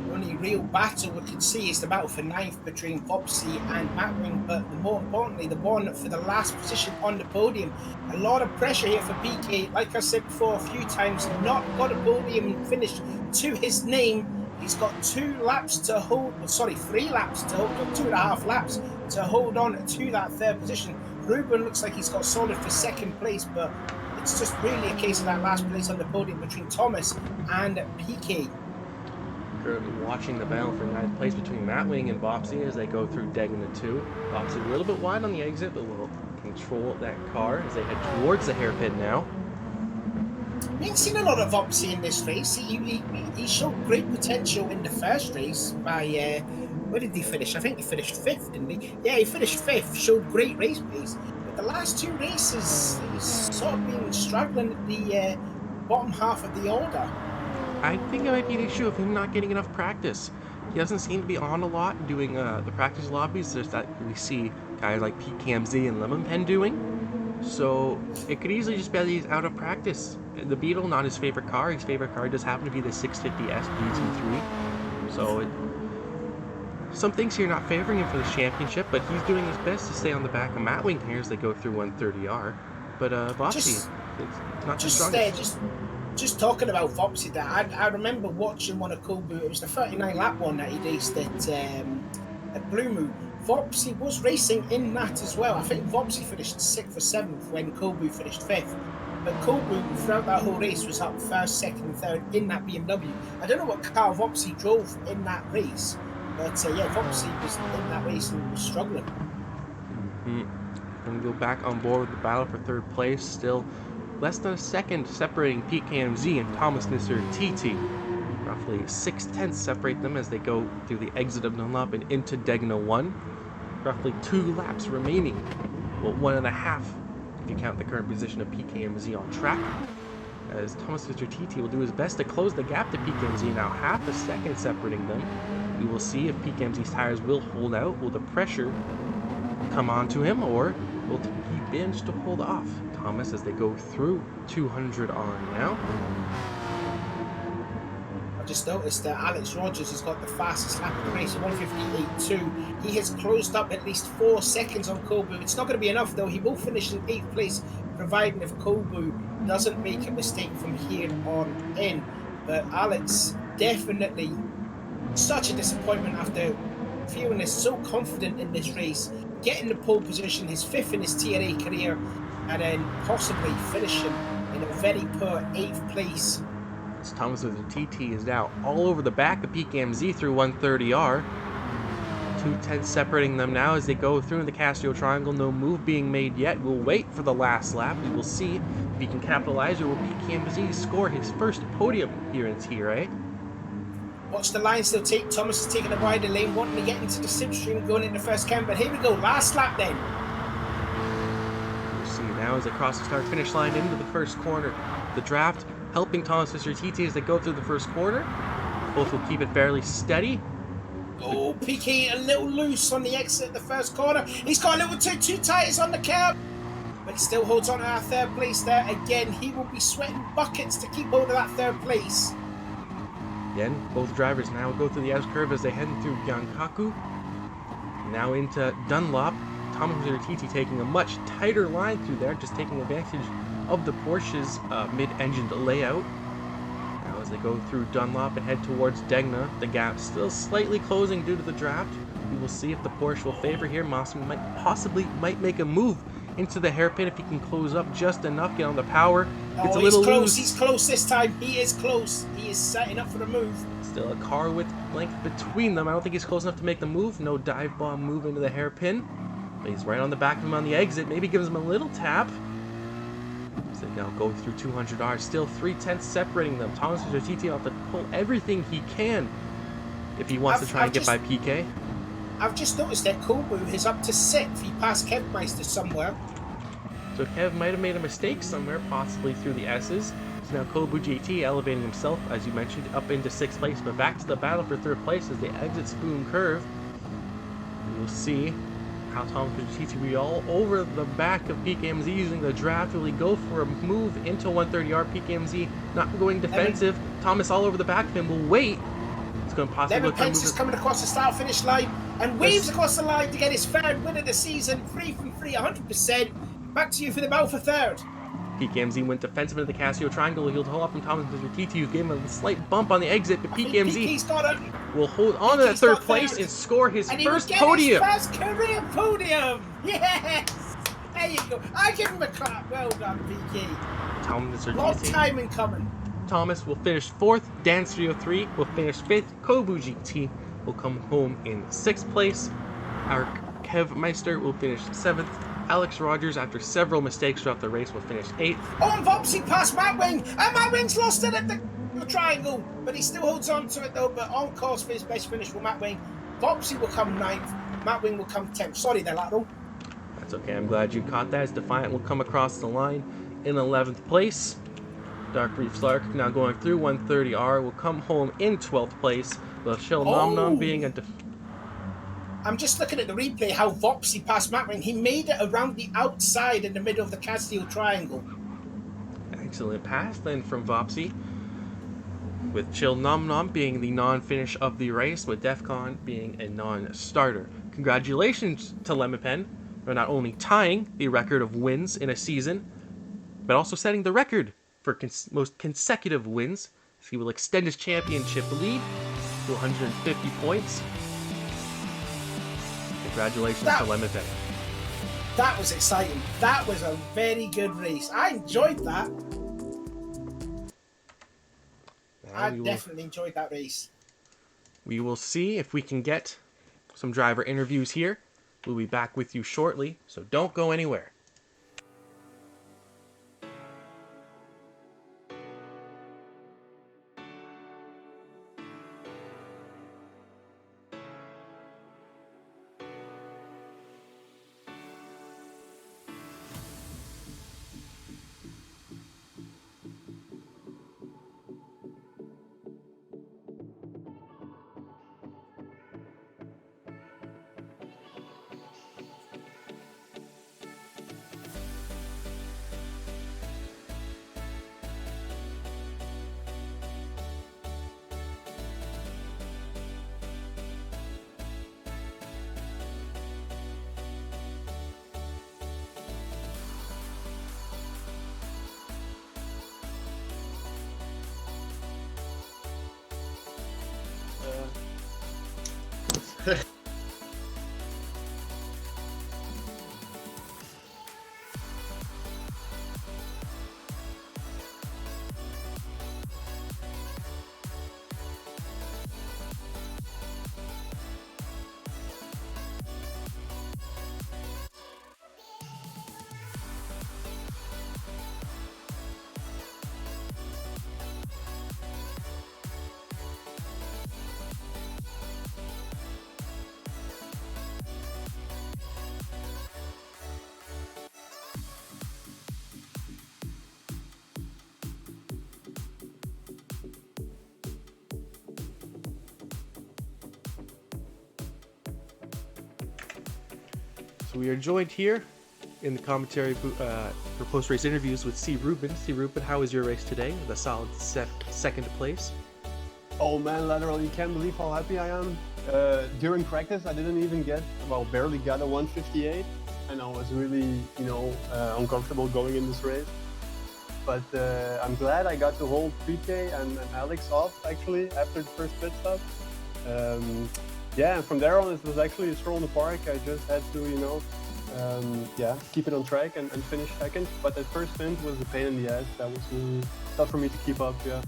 The only real battle we can see is the battle for 9th between Vopsy and Matwing, but more importantly, the one for the last position on the podium. A lot of pressure here for PK. Like I said before a few times, not got a podium finish to his name. He's got 3 laps to hold, 2.5 laps to hold on to that 3rd position. Ruben looks like he's got solid for 2nd place, but it's just really a case of that last place on the podium between Thomas and PK.
Currently watching the battle for 9th place between Matwing and Vopsy as they go through Degna 2. Vopsy a little bit wide on the exit, but will control that car as they head towards the hairpin now.
We ain't seen a lot of Vopsy in this race. He showed great potential in the first race by, where did he finish? I think he finished 5th, didn't he? Yeah, he finished 5th, showed great race pace. But the last 2 races, he's sort of been struggling at the bottom half of the order.
I think it might be an issue of him not getting enough practice. He doesn't seem to be on a lot doing the practice lobbies that we see guys like PKMZ and LemonPen doing. So it could easily just be that he's out of practice. The Beetle, not his favorite car. His favorite car does happen to be the 650S GT3. So some things here not favoring him for the championship, but he's doing his best to stay on the back of Mattwing here as they go through 130R. But Vopsy, it's not too strong.
Just talking about Vopsy, that I remember watching one of Kobu. It was the 39 lap one that he raced at Blue Moon. Vopsy was racing in that as well. I think Vopsy finished 6th or 7th when Kobu finished 5th. But Kobu, throughout that whole race, was up 1st, 2nd, and 3rd in that BMW. I don't know what car Vopsy drove in that race, but yeah, Vopsy was in that race and was struggling.
Going to go back on board with the battle for 3rd place. Still less than a second separating PKMZ and Thomas Mr. TT. Roughly 6/10 separate them as they go through the exit of Dunlop and into Degna 1. Roughly 2 laps remaining. Well, 1.5 if you count the current position of PKMZ on track. As Thomas Mr. TT will do his best to close the gap to PKMZ, now half a second separating them. We will see if PKMZ's tires will hold out. Will the pressure come onto him, or will he manage to hold off Thomas as they go through 200R now?
I just noticed that Alex Rogers has got the fastest lap of the race, 158.2. He has closed up at least 4 seconds on Kobu. It's not going to be enough though. He will finish in 8th place, providing if Kobu doesn't make a mistake from here on in. But Alex, definitely such a disappointment after feeling so confident in this race, getting the pole position, his 5th in his TRA career, and then possibly finishing in a very poor 8th place.
As Thomas with the TT is now all over the back of PKMZ through 130R. 2/10 separating them now as they go through in the Casio Triangle. No move being made yet. We'll wait for the last lap. We will see if he can capitalize, or will PKMZ score his first podium here in TRA.
Watch the line still take. Thomas is taking a wider lane, wanting to get into the slipstream, going into first count. But here we go, last lap then.
We'll see now as they cross the start-finish line into the first corner. The draft helping Thomas Mr. TT as they go through the first corner. Both will keep it fairly steady.
Oh, PK a little loose on the exit of the first corner. He's got a little two tires on the curb, but he still holds on to our 3rd place there. Again, he will be sweating buckets to keep hold of that 3rd place.
Again, both drivers now go through the S-curve as they head through Gyankaku. Now into Dunlop. Thomas Mr. TT taking a much tighter line through there, just taking advantage of the Porsche's mid-engined layout. Now as they go through Dunlop and head towards Degna, the gap still slightly closing due to the draft. We will see if the Porsche will favor here. Mossman might make a move into the hairpin if he can close up just enough, get on the power. It's a little
close.
loose.
He's close this time. He is close. He is setting up for the move.
Still a car width length between them. I don't think he's close enough to make the move. No dive bomb move into the hairpin. But he's right on the back of him on the exit. Maybe gives him a little tap. So they now go through 200R. Still 3/10 separating them. Thomas Mr. TT will have to pull everything he can if he wants to try and get by PK.
I've just noticed that Kobu is up to 6th. He passed Kevmeister somewhere.
So Kev might have made a mistake somewhere, possibly through the S's. So now Kobu JT elevating himself, as you mentioned, up into 6th place, but back to the battle for 3rd place as they exit Spoon Curve. We'll see how Thomas TT will be all over the back of PKMZ using the draft. Will he go for a move into 130R? PKMZ not going defensive. Thomas all over the back of him will wait. It's going to possibly
Lemon Pence is coming across the start-finish line and weaves across the line to get his 3rd win of the season. 3 from 3, 100%. Back to you for the battle for 3rd.
PKMZ went defensive into the Casio Triangle. He'll hold up from Thomas Mr. TT, who gave him a slight bump on the exit, but PKMZ will hold on to that 3rd place and score his first podium.
His first career podium. Yes. There you go. I give him a clap. Well done, PK.
Thomas Mr.
Long
TT.
time in coming.
Thomas will finish 4th. Dance 303 will finish 5th. Kobu GT will come home in 6th place. Our Kev Meister will finish 7th. Alex Rogers, after several mistakes throughout the race, will finish 8th.
Oh, and Vopsy past Mattwing, and Mattwing's lost it at the triangle, but he still holds on to it though, but on course for his best finish for Mattwing. Vopsy will come 9th, Mattwing will come 10th. Sorry there, lateral.
It's okay, I'm glad you caught that, as Defiant will come across the line in 11th place. Dark Reef Slark now going through 130R will come home in 12th place, with Chill Nom Nom
Oh,
being a
I'm just looking at the replay how Vopsy passed Mattering. He made it around the outside in the middle of the Castile Triangle.
excellent pass then from Vopsy, with Chill Nom Nom being the non-finish of the race, with Defcon being a non-starter. Congratulations to LemonPen for not only tying the record of wins in a season, but also setting the record for most consecutive wins. So he will extend his championship lead to 150 points. Congratulations to LemonPen.
That was exciting. That was a very good race. I enjoyed that. I definitely enjoyed that race.
We will see if we can get some driver interviews here. We'll be back with you shortly, so don't go anywhere. So we are joined here in the commentary for post-race interviews with CRubennnn. CRubennnn, how was your race today? With a solid second place.
Oh man, literally, you can't believe how happy I am. During practice, I didn't even barely got a 158, and I was really, uncomfortable going in this race. But I'm glad I got to hold PK and Alex off actually after the first pit stop. And from there on, it was actually a stroll in the park. I just had to, keep it on track and finish second. But that first stint was a pain in the ass. That was really tough for me to keep up, yeah.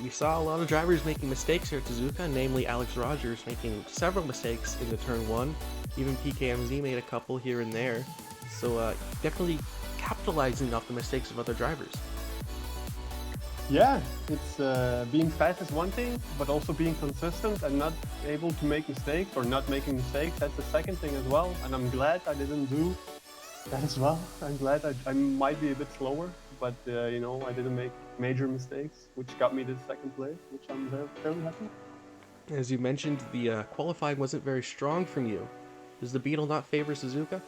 We saw a lot of drivers making mistakes here at Suzuka, namely Alex Rogers making several mistakes in the turn one. Even PKMZ made a couple here and there. So definitely capitalizing off the mistakes of other drivers.
Yeah, it's being fast is one thing, but also being consistent and not able to make mistakes or not making mistakes, that's the second thing as well. And I'm glad I didn't do that as well. I'm glad I might be a bit slower, but I didn't make major mistakes, which got me to second place, which I'm very happy.
As you mentioned, the qualifying wasn't very strong from you. Does the Beetle not favor Suzuka?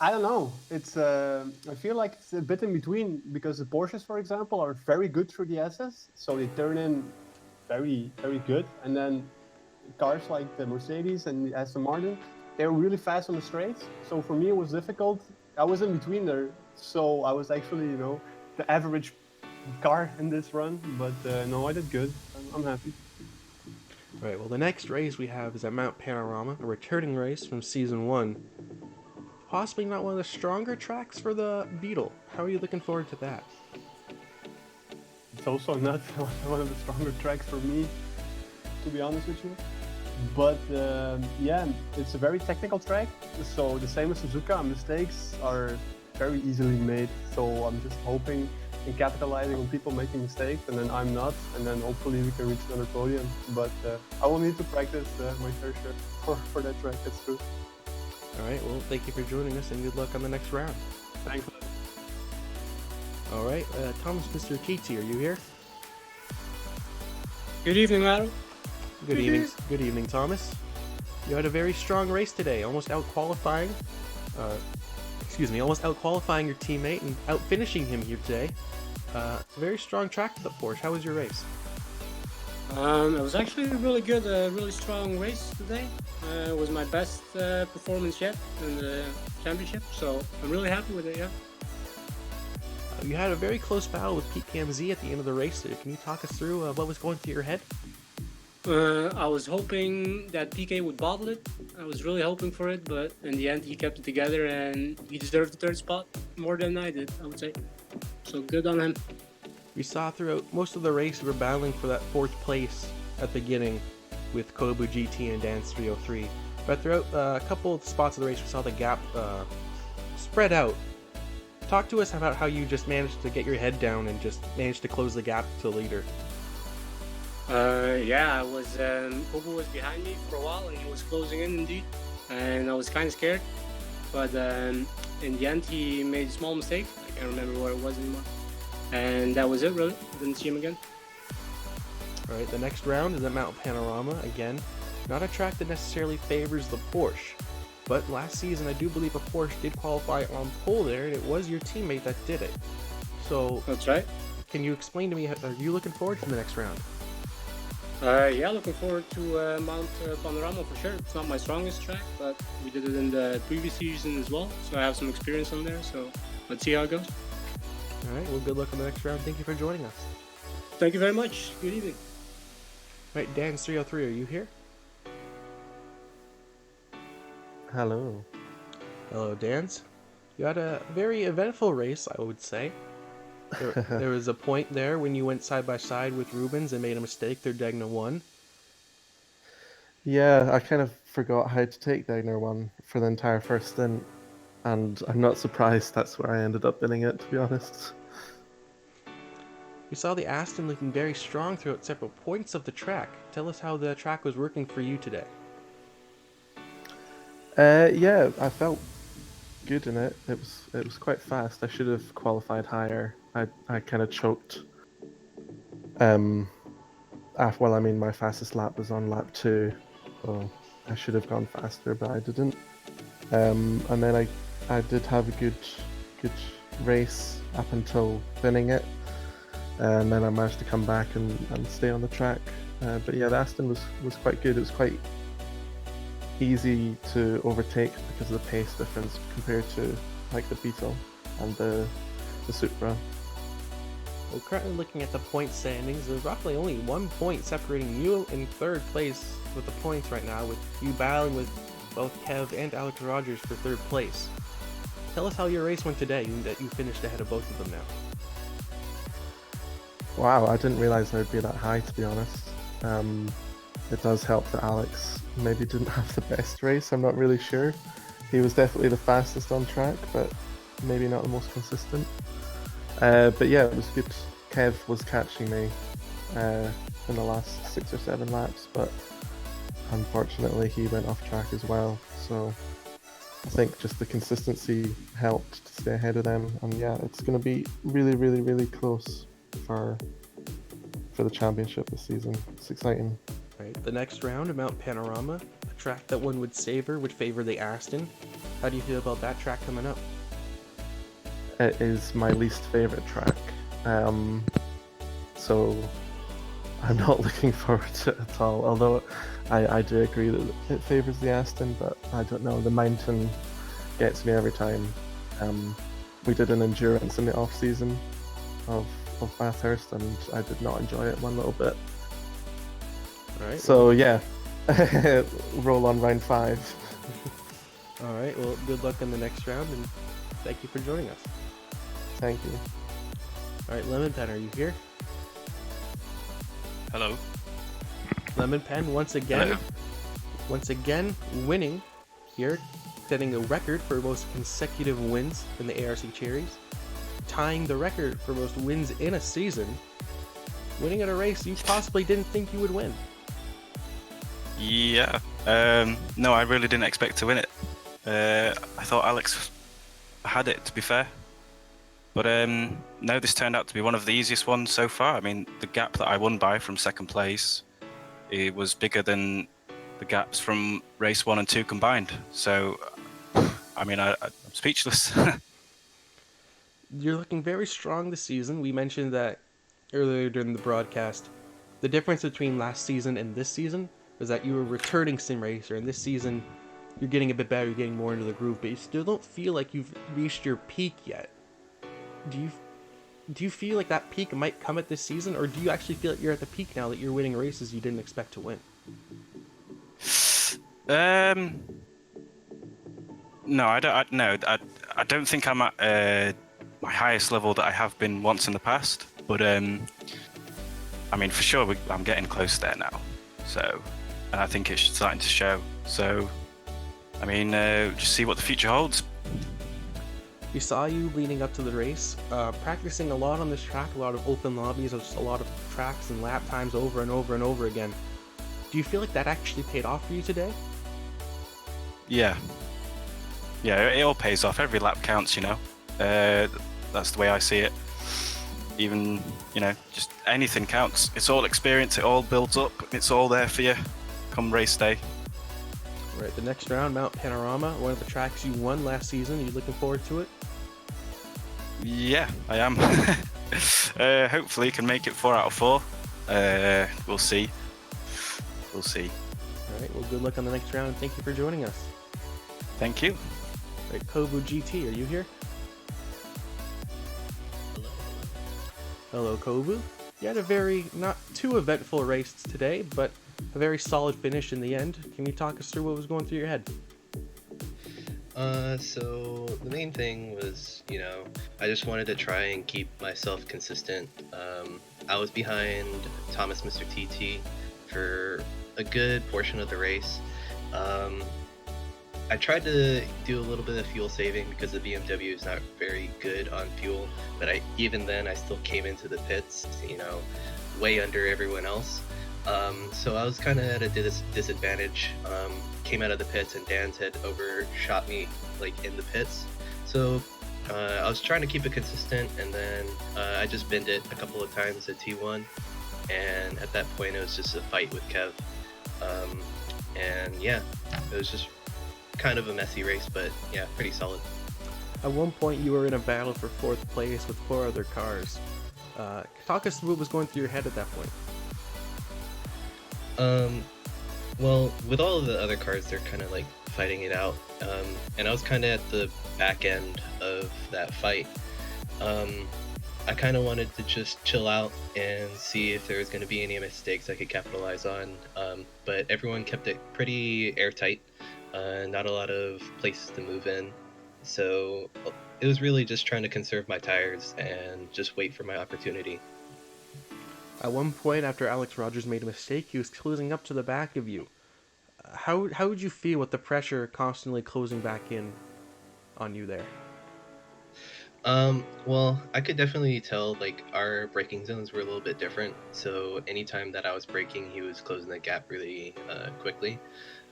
I don't know. It's I feel like it's a bit in between, because the Porsches, for example, are very good through the SS, so they turn in very, very good. And then cars like the Mercedes and the Aston Martin, they're really fast on the straights. So for me, it was difficult. I was in between there, so I was actually, the average car in this run. But no, I did good. I'm happy.
All right. Well, the next race we have is at Mount Panorama, a returning race from Season 1. Possibly not one of the stronger tracks for the Beetle. How are you looking forward to that?
It's also not one of the stronger tracks for me, to be honest with you. But it's a very technical track. So the same as Suzuka, mistakes are very easily made. So I'm just hoping and capitalizing on people making mistakes, and then I'm not, and then hopefully we can reach another podium. But I will need to practice my fair share for that track, that's true.
All right, well, thank you for joining us, and good luck on the next round.
Thanks.
All right, Thomas, Mr. TT, are you here?
Good evening, Adam.
Good evening. Good evening, Thomas. You had a very strong race today, almost out qualifying your teammate and out finishing him here today. It's a very strong track to the Porsche. How was your race?
It was actually a really good, really strong race today. It was my best performance yet in the championship, so I'm really happy with it, yeah.
You had a very close battle with Pete KMZ at the end of the race. Can you talk us through what was going through your head?
I was hoping that PK would bottle it. I was really hoping for it, but in the end he kept it together and he deserved the third spot more than I did, I would say. So good on him.
We saw throughout most of the race we were battling for that 4th place at the beginning with Kobu GT and Dance 303. But throughout a couple of spots of the race we saw the gap spread out. Talk to us about how you just managed to get your head down and just managed to close the gap to the leader.
Yeah, I was, Kobu was behind me for a while and he was closing in indeed. And I was kind of scared. But in the end he made a small mistake. I can't remember where it was anymore. And that was it, really. I didn't see him again.
Alright, the next round is at Mount Panorama. Again, not a track that necessarily favors the Porsche. But last season, I do believe a Porsche did qualify on pole there, and it was your teammate that did it. So,
that's right.
Can you explain to me, are you looking forward to the next round?
Yeah, looking forward to Mount Panorama for sure. It's not my strongest track, but we did it in the previous season as well, so I have some experience on there, so let's see how it goes.
Alright, well, good luck on the next round. Thank you for joining us.
Thank you very much. Good evening.
Alright, Dance 303, are you here?
Hello.
Hello, Dance. You had a very eventful race, I would say. There was a point there when you went side by side with Rubens and made a mistake. Their Degna won.
Yeah, I kind of forgot how to take Degner 1 for the entire first stint, and I'm not surprised that's where I ended up winning it, to be honest.
We saw the Aston looking very strong throughout several points of the track. Tell us how the track was working for you today.
Yeah, I felt good in it. It was quite fast. I should have qualified higher. I kind of choked. Well, I mean, my fastest lap was on lap 2, so I should have gone faster, but I didn't. And then I did have a good race up until winning it, and then I managed to come back and stay on the track. But yeah, the Aston was quite good. It was quite easy to overtake because of the pace difference compared to like the Beetle and the Supra.
Well, currently looking at the point standings, there's roughly only 1 point separating you in 3rd place with the points right now, with you battling with both Kev and Alex Rogers for 3rd place. Tell us how your race went today, and that you finished ahead of both of them now.
Wow, I didn't realize I'd be that high, to be honest. It does help that Alex maybe didn't have the best race, I'm not really sure. He was definitely the fastest on track, but maybe not the most consistent. But yeah, it was good. Kev was catching me in the last 6 or 7 laps, but unfortunately he went off track as well. So I think just the consistency helped to stay ahead of them. And yeah, it's going to be really, really, really close for the championship this season. It's exciting.
Right, the next round at Mount Panorama, a track that one would favor the Aston. How do you feel about that track coming up?
It is my least favorite track, so I'm not looking forward to it at all. Although I do agree that it favors the Aston, but I don't know, the mountain gets me every time. We did an endurance in the off season of Bathurst, and I did not enjoy it one little bit.
Alright.
So yeah, roll on round 5.
Alright, well, good luck in the next round, and thank you for joining us.
Thank you.
Alright, Lemon Pen, are you here?
Hello.
Lemon Pen once again winning here, setting a record for most consecutive wins in the ARC Cherries, tying the record for most wins in a season, winning at a race you possibly didn't think you would win.
Yeah. No, I really didn't expect to win it. I thought Alex had it, to be fair. But no, this turned out to be one of the easiest ones so far. I mean, the gap that I won by from second place, it was bigger than the gaps from race 1 and 2 combined. So, I mean, I'm speechless.
You're looking very strong this season. We mentioned that earlier during the broadcast. The difference between last season and this season is that you were returning sim racer, and this season you're getting a bit better, you're getting more into the groove, but you still don't feel like you've reached your peak yet. Do you feel like that peak might come at this season, or do you actually feel like you're at the peak now that you're winning races you didn't expect to win?
No, I don't. I don't think I'm at my highest level that I have been once in the past. But I mean, for sure, I'm getting close there now. So, and I think it's starting to show. So, I mean, just see what the future holds.
We saw you leading up to the race, practicing a lot on this track, a lot of open lobbies, just a lot of tracks and lap times over and over and over again. Do you feel like that actually paid off for you today?
Yeah, it all pays off. Every lap counts, you know. That's the way I see it. Even, you know, just anything counts. It's all experience. It all builds up. It's all there for you come race day.
Right, the next round, Mount Panorama, one of the tracks you won last season. Are you looking forward to it?
Yeah, I am. Hopefully can make it 4 out of 4. We'll see. We'll see.
All right, well, good luck on the next round, and thank you for joining us.
Thank you.
All right, Kobu GT, are you here? Hello, Kobu. You had a very, not too eventful race today, but a very solid finish in the end. Can you talk us through what was going through your head?
So the main thing was, you know, I just wanted to try and keep myself consistent. I was behind Thomas Mr. TT for a good portion of the race. I tried to do a little bit of fuel saving because the BMW is not very good on fuel, but even then I still came into the pits, you know, way under everyone else. So I was kind of at a disadvantage. Came out of the pits and Dan's had overshot me like in the pits. So I was trying to keep it consistent, and then I just binned it a couple of times at T1, and at that point it was just a fight with Kev. And yeah, it was just kind of a messy race, but yeah, pretty solid.
At one point you were in a battle for 4th place with 4 other cars. Talk us through what was going through your head at that point.
Well, with all of the other cars, they're kind of like fighting it out, and I was kind of at the back end of that fight. I kind of wanted to just chill out and see if there was going to be any mistakes I could capitalize on, but everyone kept it pretty airtight, not a lot of places to move in, so it was really just trying to conserve my tires and just wait for my opportunity.
At one point, after Alex Rogers made a mistake, he was closing up to the back of you. How would you feel with the pressure constantly closing back in on you there?
Well, I could definitely tell like our braking zones were a little bit different. So anytime that I was braking, he was closing the gap really quickly.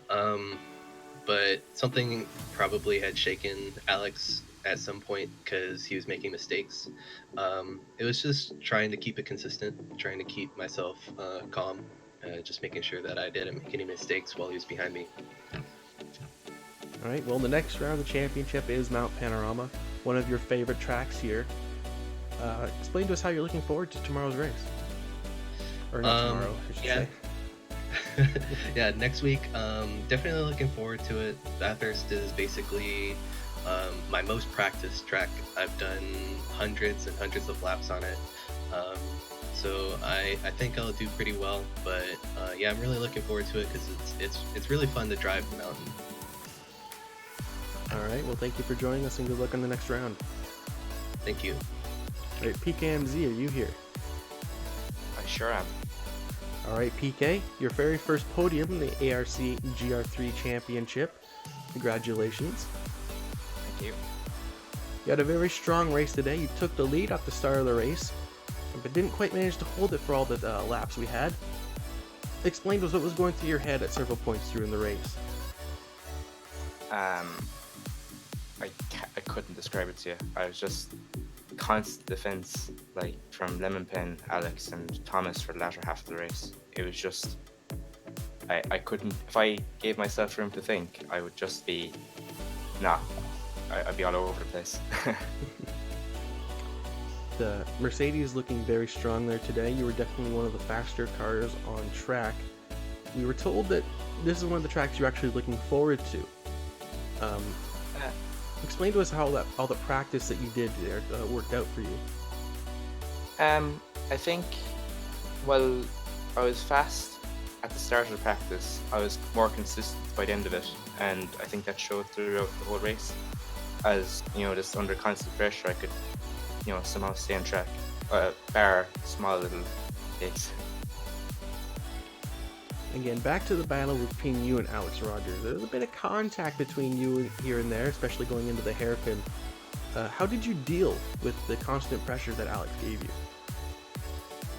But something probably had shaken Alex at some point because he was making mistakes. It was just trying to keep it consistent, trying to keep myself calm, just making sure that I didn't make any mistakes while he was behind me.
Alright, well, the next round of the championship is Mount Panorama, one of your favorite tracks here. Explain to us how you're looking forward to tomorrow's race. Or not tomorrow, I should say.
Yeah, next week, definitely looking forward to it. Bathurst is basically my most practiced track. I've done hundreds and hundreds of laps on it. So I think I'll do pretty well, but yeah, I'm really looking forward to it because it's really fun to drive the mountain.
Alright, well, thank you for joining us and good luck on the next round.
Thank you.
Alright, PKMZ, are you here?
I sure am.
Alright, PK, your very first podium in the ARC Gr3 Championship. Congratulations.
Thank you.
You had a very strong race today. You took the lead at the start of the race, but didn't quite manage to hold it for all the laps we had. Explain to us what was going through your head at several points during the race.
couldn't describe it to you. I was just constant defense, like from Lemon Pen, Alex, and Thomas for the latter half of the race. It was just, I couldn't, if I gave myself room to think, I would just be, I'd be all over the place.
The Mercedes looking very strong there today. You were definitely one of the faster cars on track. We were told that this is one of the tracks you're actually looking forward to. Explain to us how all the practice that you did there worked out for you.
I think, well, I was fast at the start of the practice. I was more consistent by the end of it, and I think that showed throughout the whole race. As you know, just under constant pressure, I could, somehow stay on track, bar small little hits.
Again, back to the battle between you and Alex Rogers. There's a bit of contact between you here and there, especially going into the hairpin. How did you deal with the constant pressure that Alex gave you?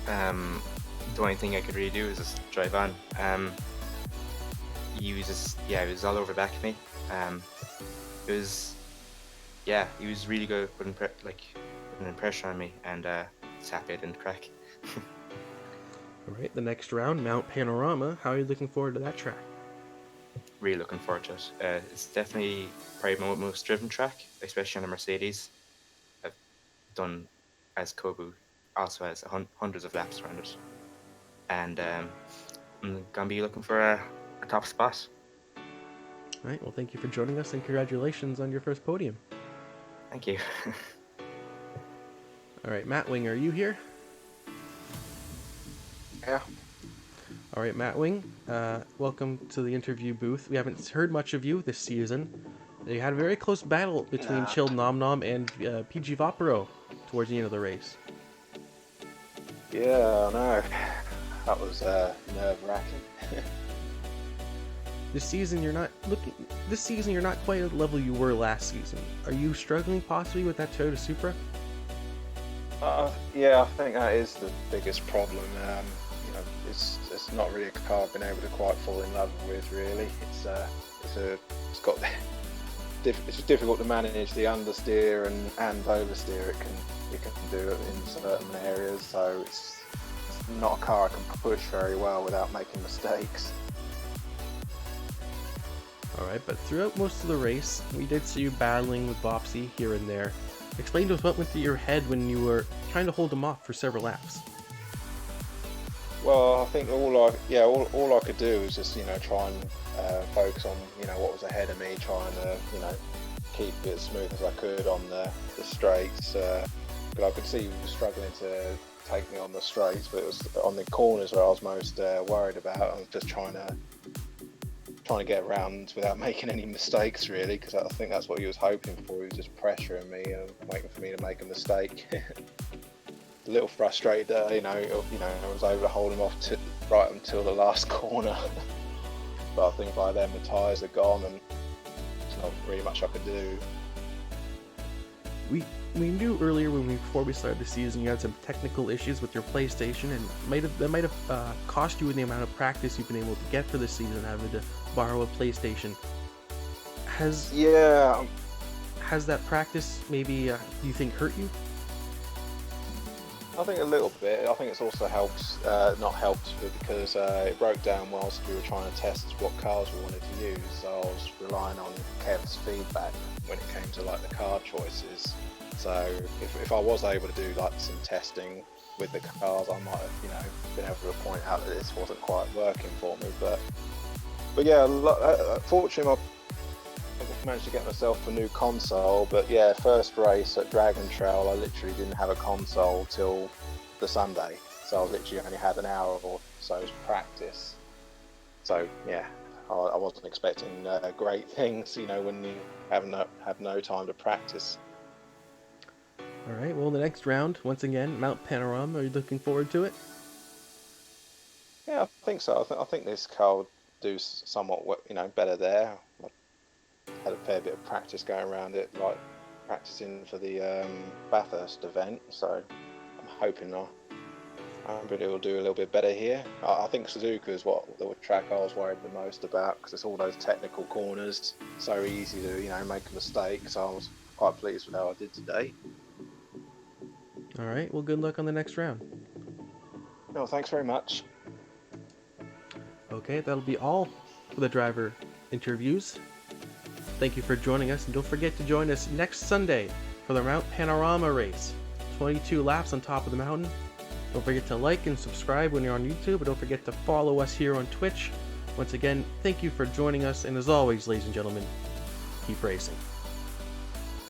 The only thing I could really do is just drive on. He was all over the back of me. He was really good at putting pressure on me, and just happy I didn't crack.
Alright, the next round, Mount Panorama. How are you looking forward to that track?
Really looking forward to it. It's definitely probably my most driven track, especially on the Mercedes. I've done, as Kobu also has, hundreds of laps around it. And I'm going to be looking for a top spot.
Alright, well thank you for joining us and congratulations on your first podium.
Thank you.
Alright, Matt Wing, are you here?
Yeah.
Alright, Matt Wing, welcome to the interview booth. We haven't heard much of you this season. You had a very close battle between Chilled Nom Nom and PG Vaporo towards the end of the race.
Yeah, I know. That was nerve-wracking.
This season you're not quite at the level you were last season. Are you struggling possibly with that Toyota Supra?
Yeah, I think that is the biggest problem. It's not really a car I've been able to quite fall in love with. Really, it's just difficult to manage the understeer and oversteer. It can do it in certain areas. So it's not a car I can push very well without making mistakes.
Alright, but throughout most of the race, we did see you battling with Bopsy here and there. Explain to us what went through your head when you were trying to hold him off for several laps.
Well, I think all I could do was just try and focus on what was ahead of me, trying to keep it as smooth as I could on the straights. But I could see he was struggling to take me on the straights, but it was on the corners where I was most worried about. I was just trying to get around without making any mistakes, really, because I think that's what he was hoping for. He was just pressuring me and waiting for me to make a mistake. A little frustrated that I was able to hold him off right until the last corner. But I think by then the tyres are gone and there's not really much I could do.
We knew earlier before we started the season you had some technical issues with your PlayStation, and that might have cost you in the amount of practice you've been able to get for this season, having to borrow a PlayStation. Has that practice maybe do you think hurt you?
I think a little bit. I think it's also not helped because it broke down whilst we were trying to test what cars we wanted to use. So I was relying on Kev's feedback when it came to the car choices. So if I was able to do some testing with the cars, I might have been able to point out that this wasn't quite working for me. But yeah, fortunately I managed to get myself a new console. But yeah, first race at Dragon Trail, I literally didn't have a console till the Sunday. So I literally only had an hour or so's practice. So yeah, I wasn't expecting great things, when you have no time to practice.
Alright, well, the next round, once again, Mount Panorama. Are you looking forward to it?
Yeah, I think so. I think this car will do somewhat, better there. I had a fair bit of practice going around it, practicing for the Bathurst event. So I'm hoping it will do a little bit better here. I think Suzuka is the track I was worried the most about, because it's all those technical corners, so easy to make a mistake. So I was quite pleased with how I did today.
All right, well, good luck on the next round.
No, thanks very much.
Okay, that'll be all for the driver interviews. Thank you for joining us, and don't forget to join us next Sunday for the Mount Panorama race. 22 laps on top of the mountain. Don't forget to like and subscribe when you're on YouTube, and don't forget to follow us here on Twitch. Once again, thank you for joining us, and as always, ladies and gentlemen, keep racing.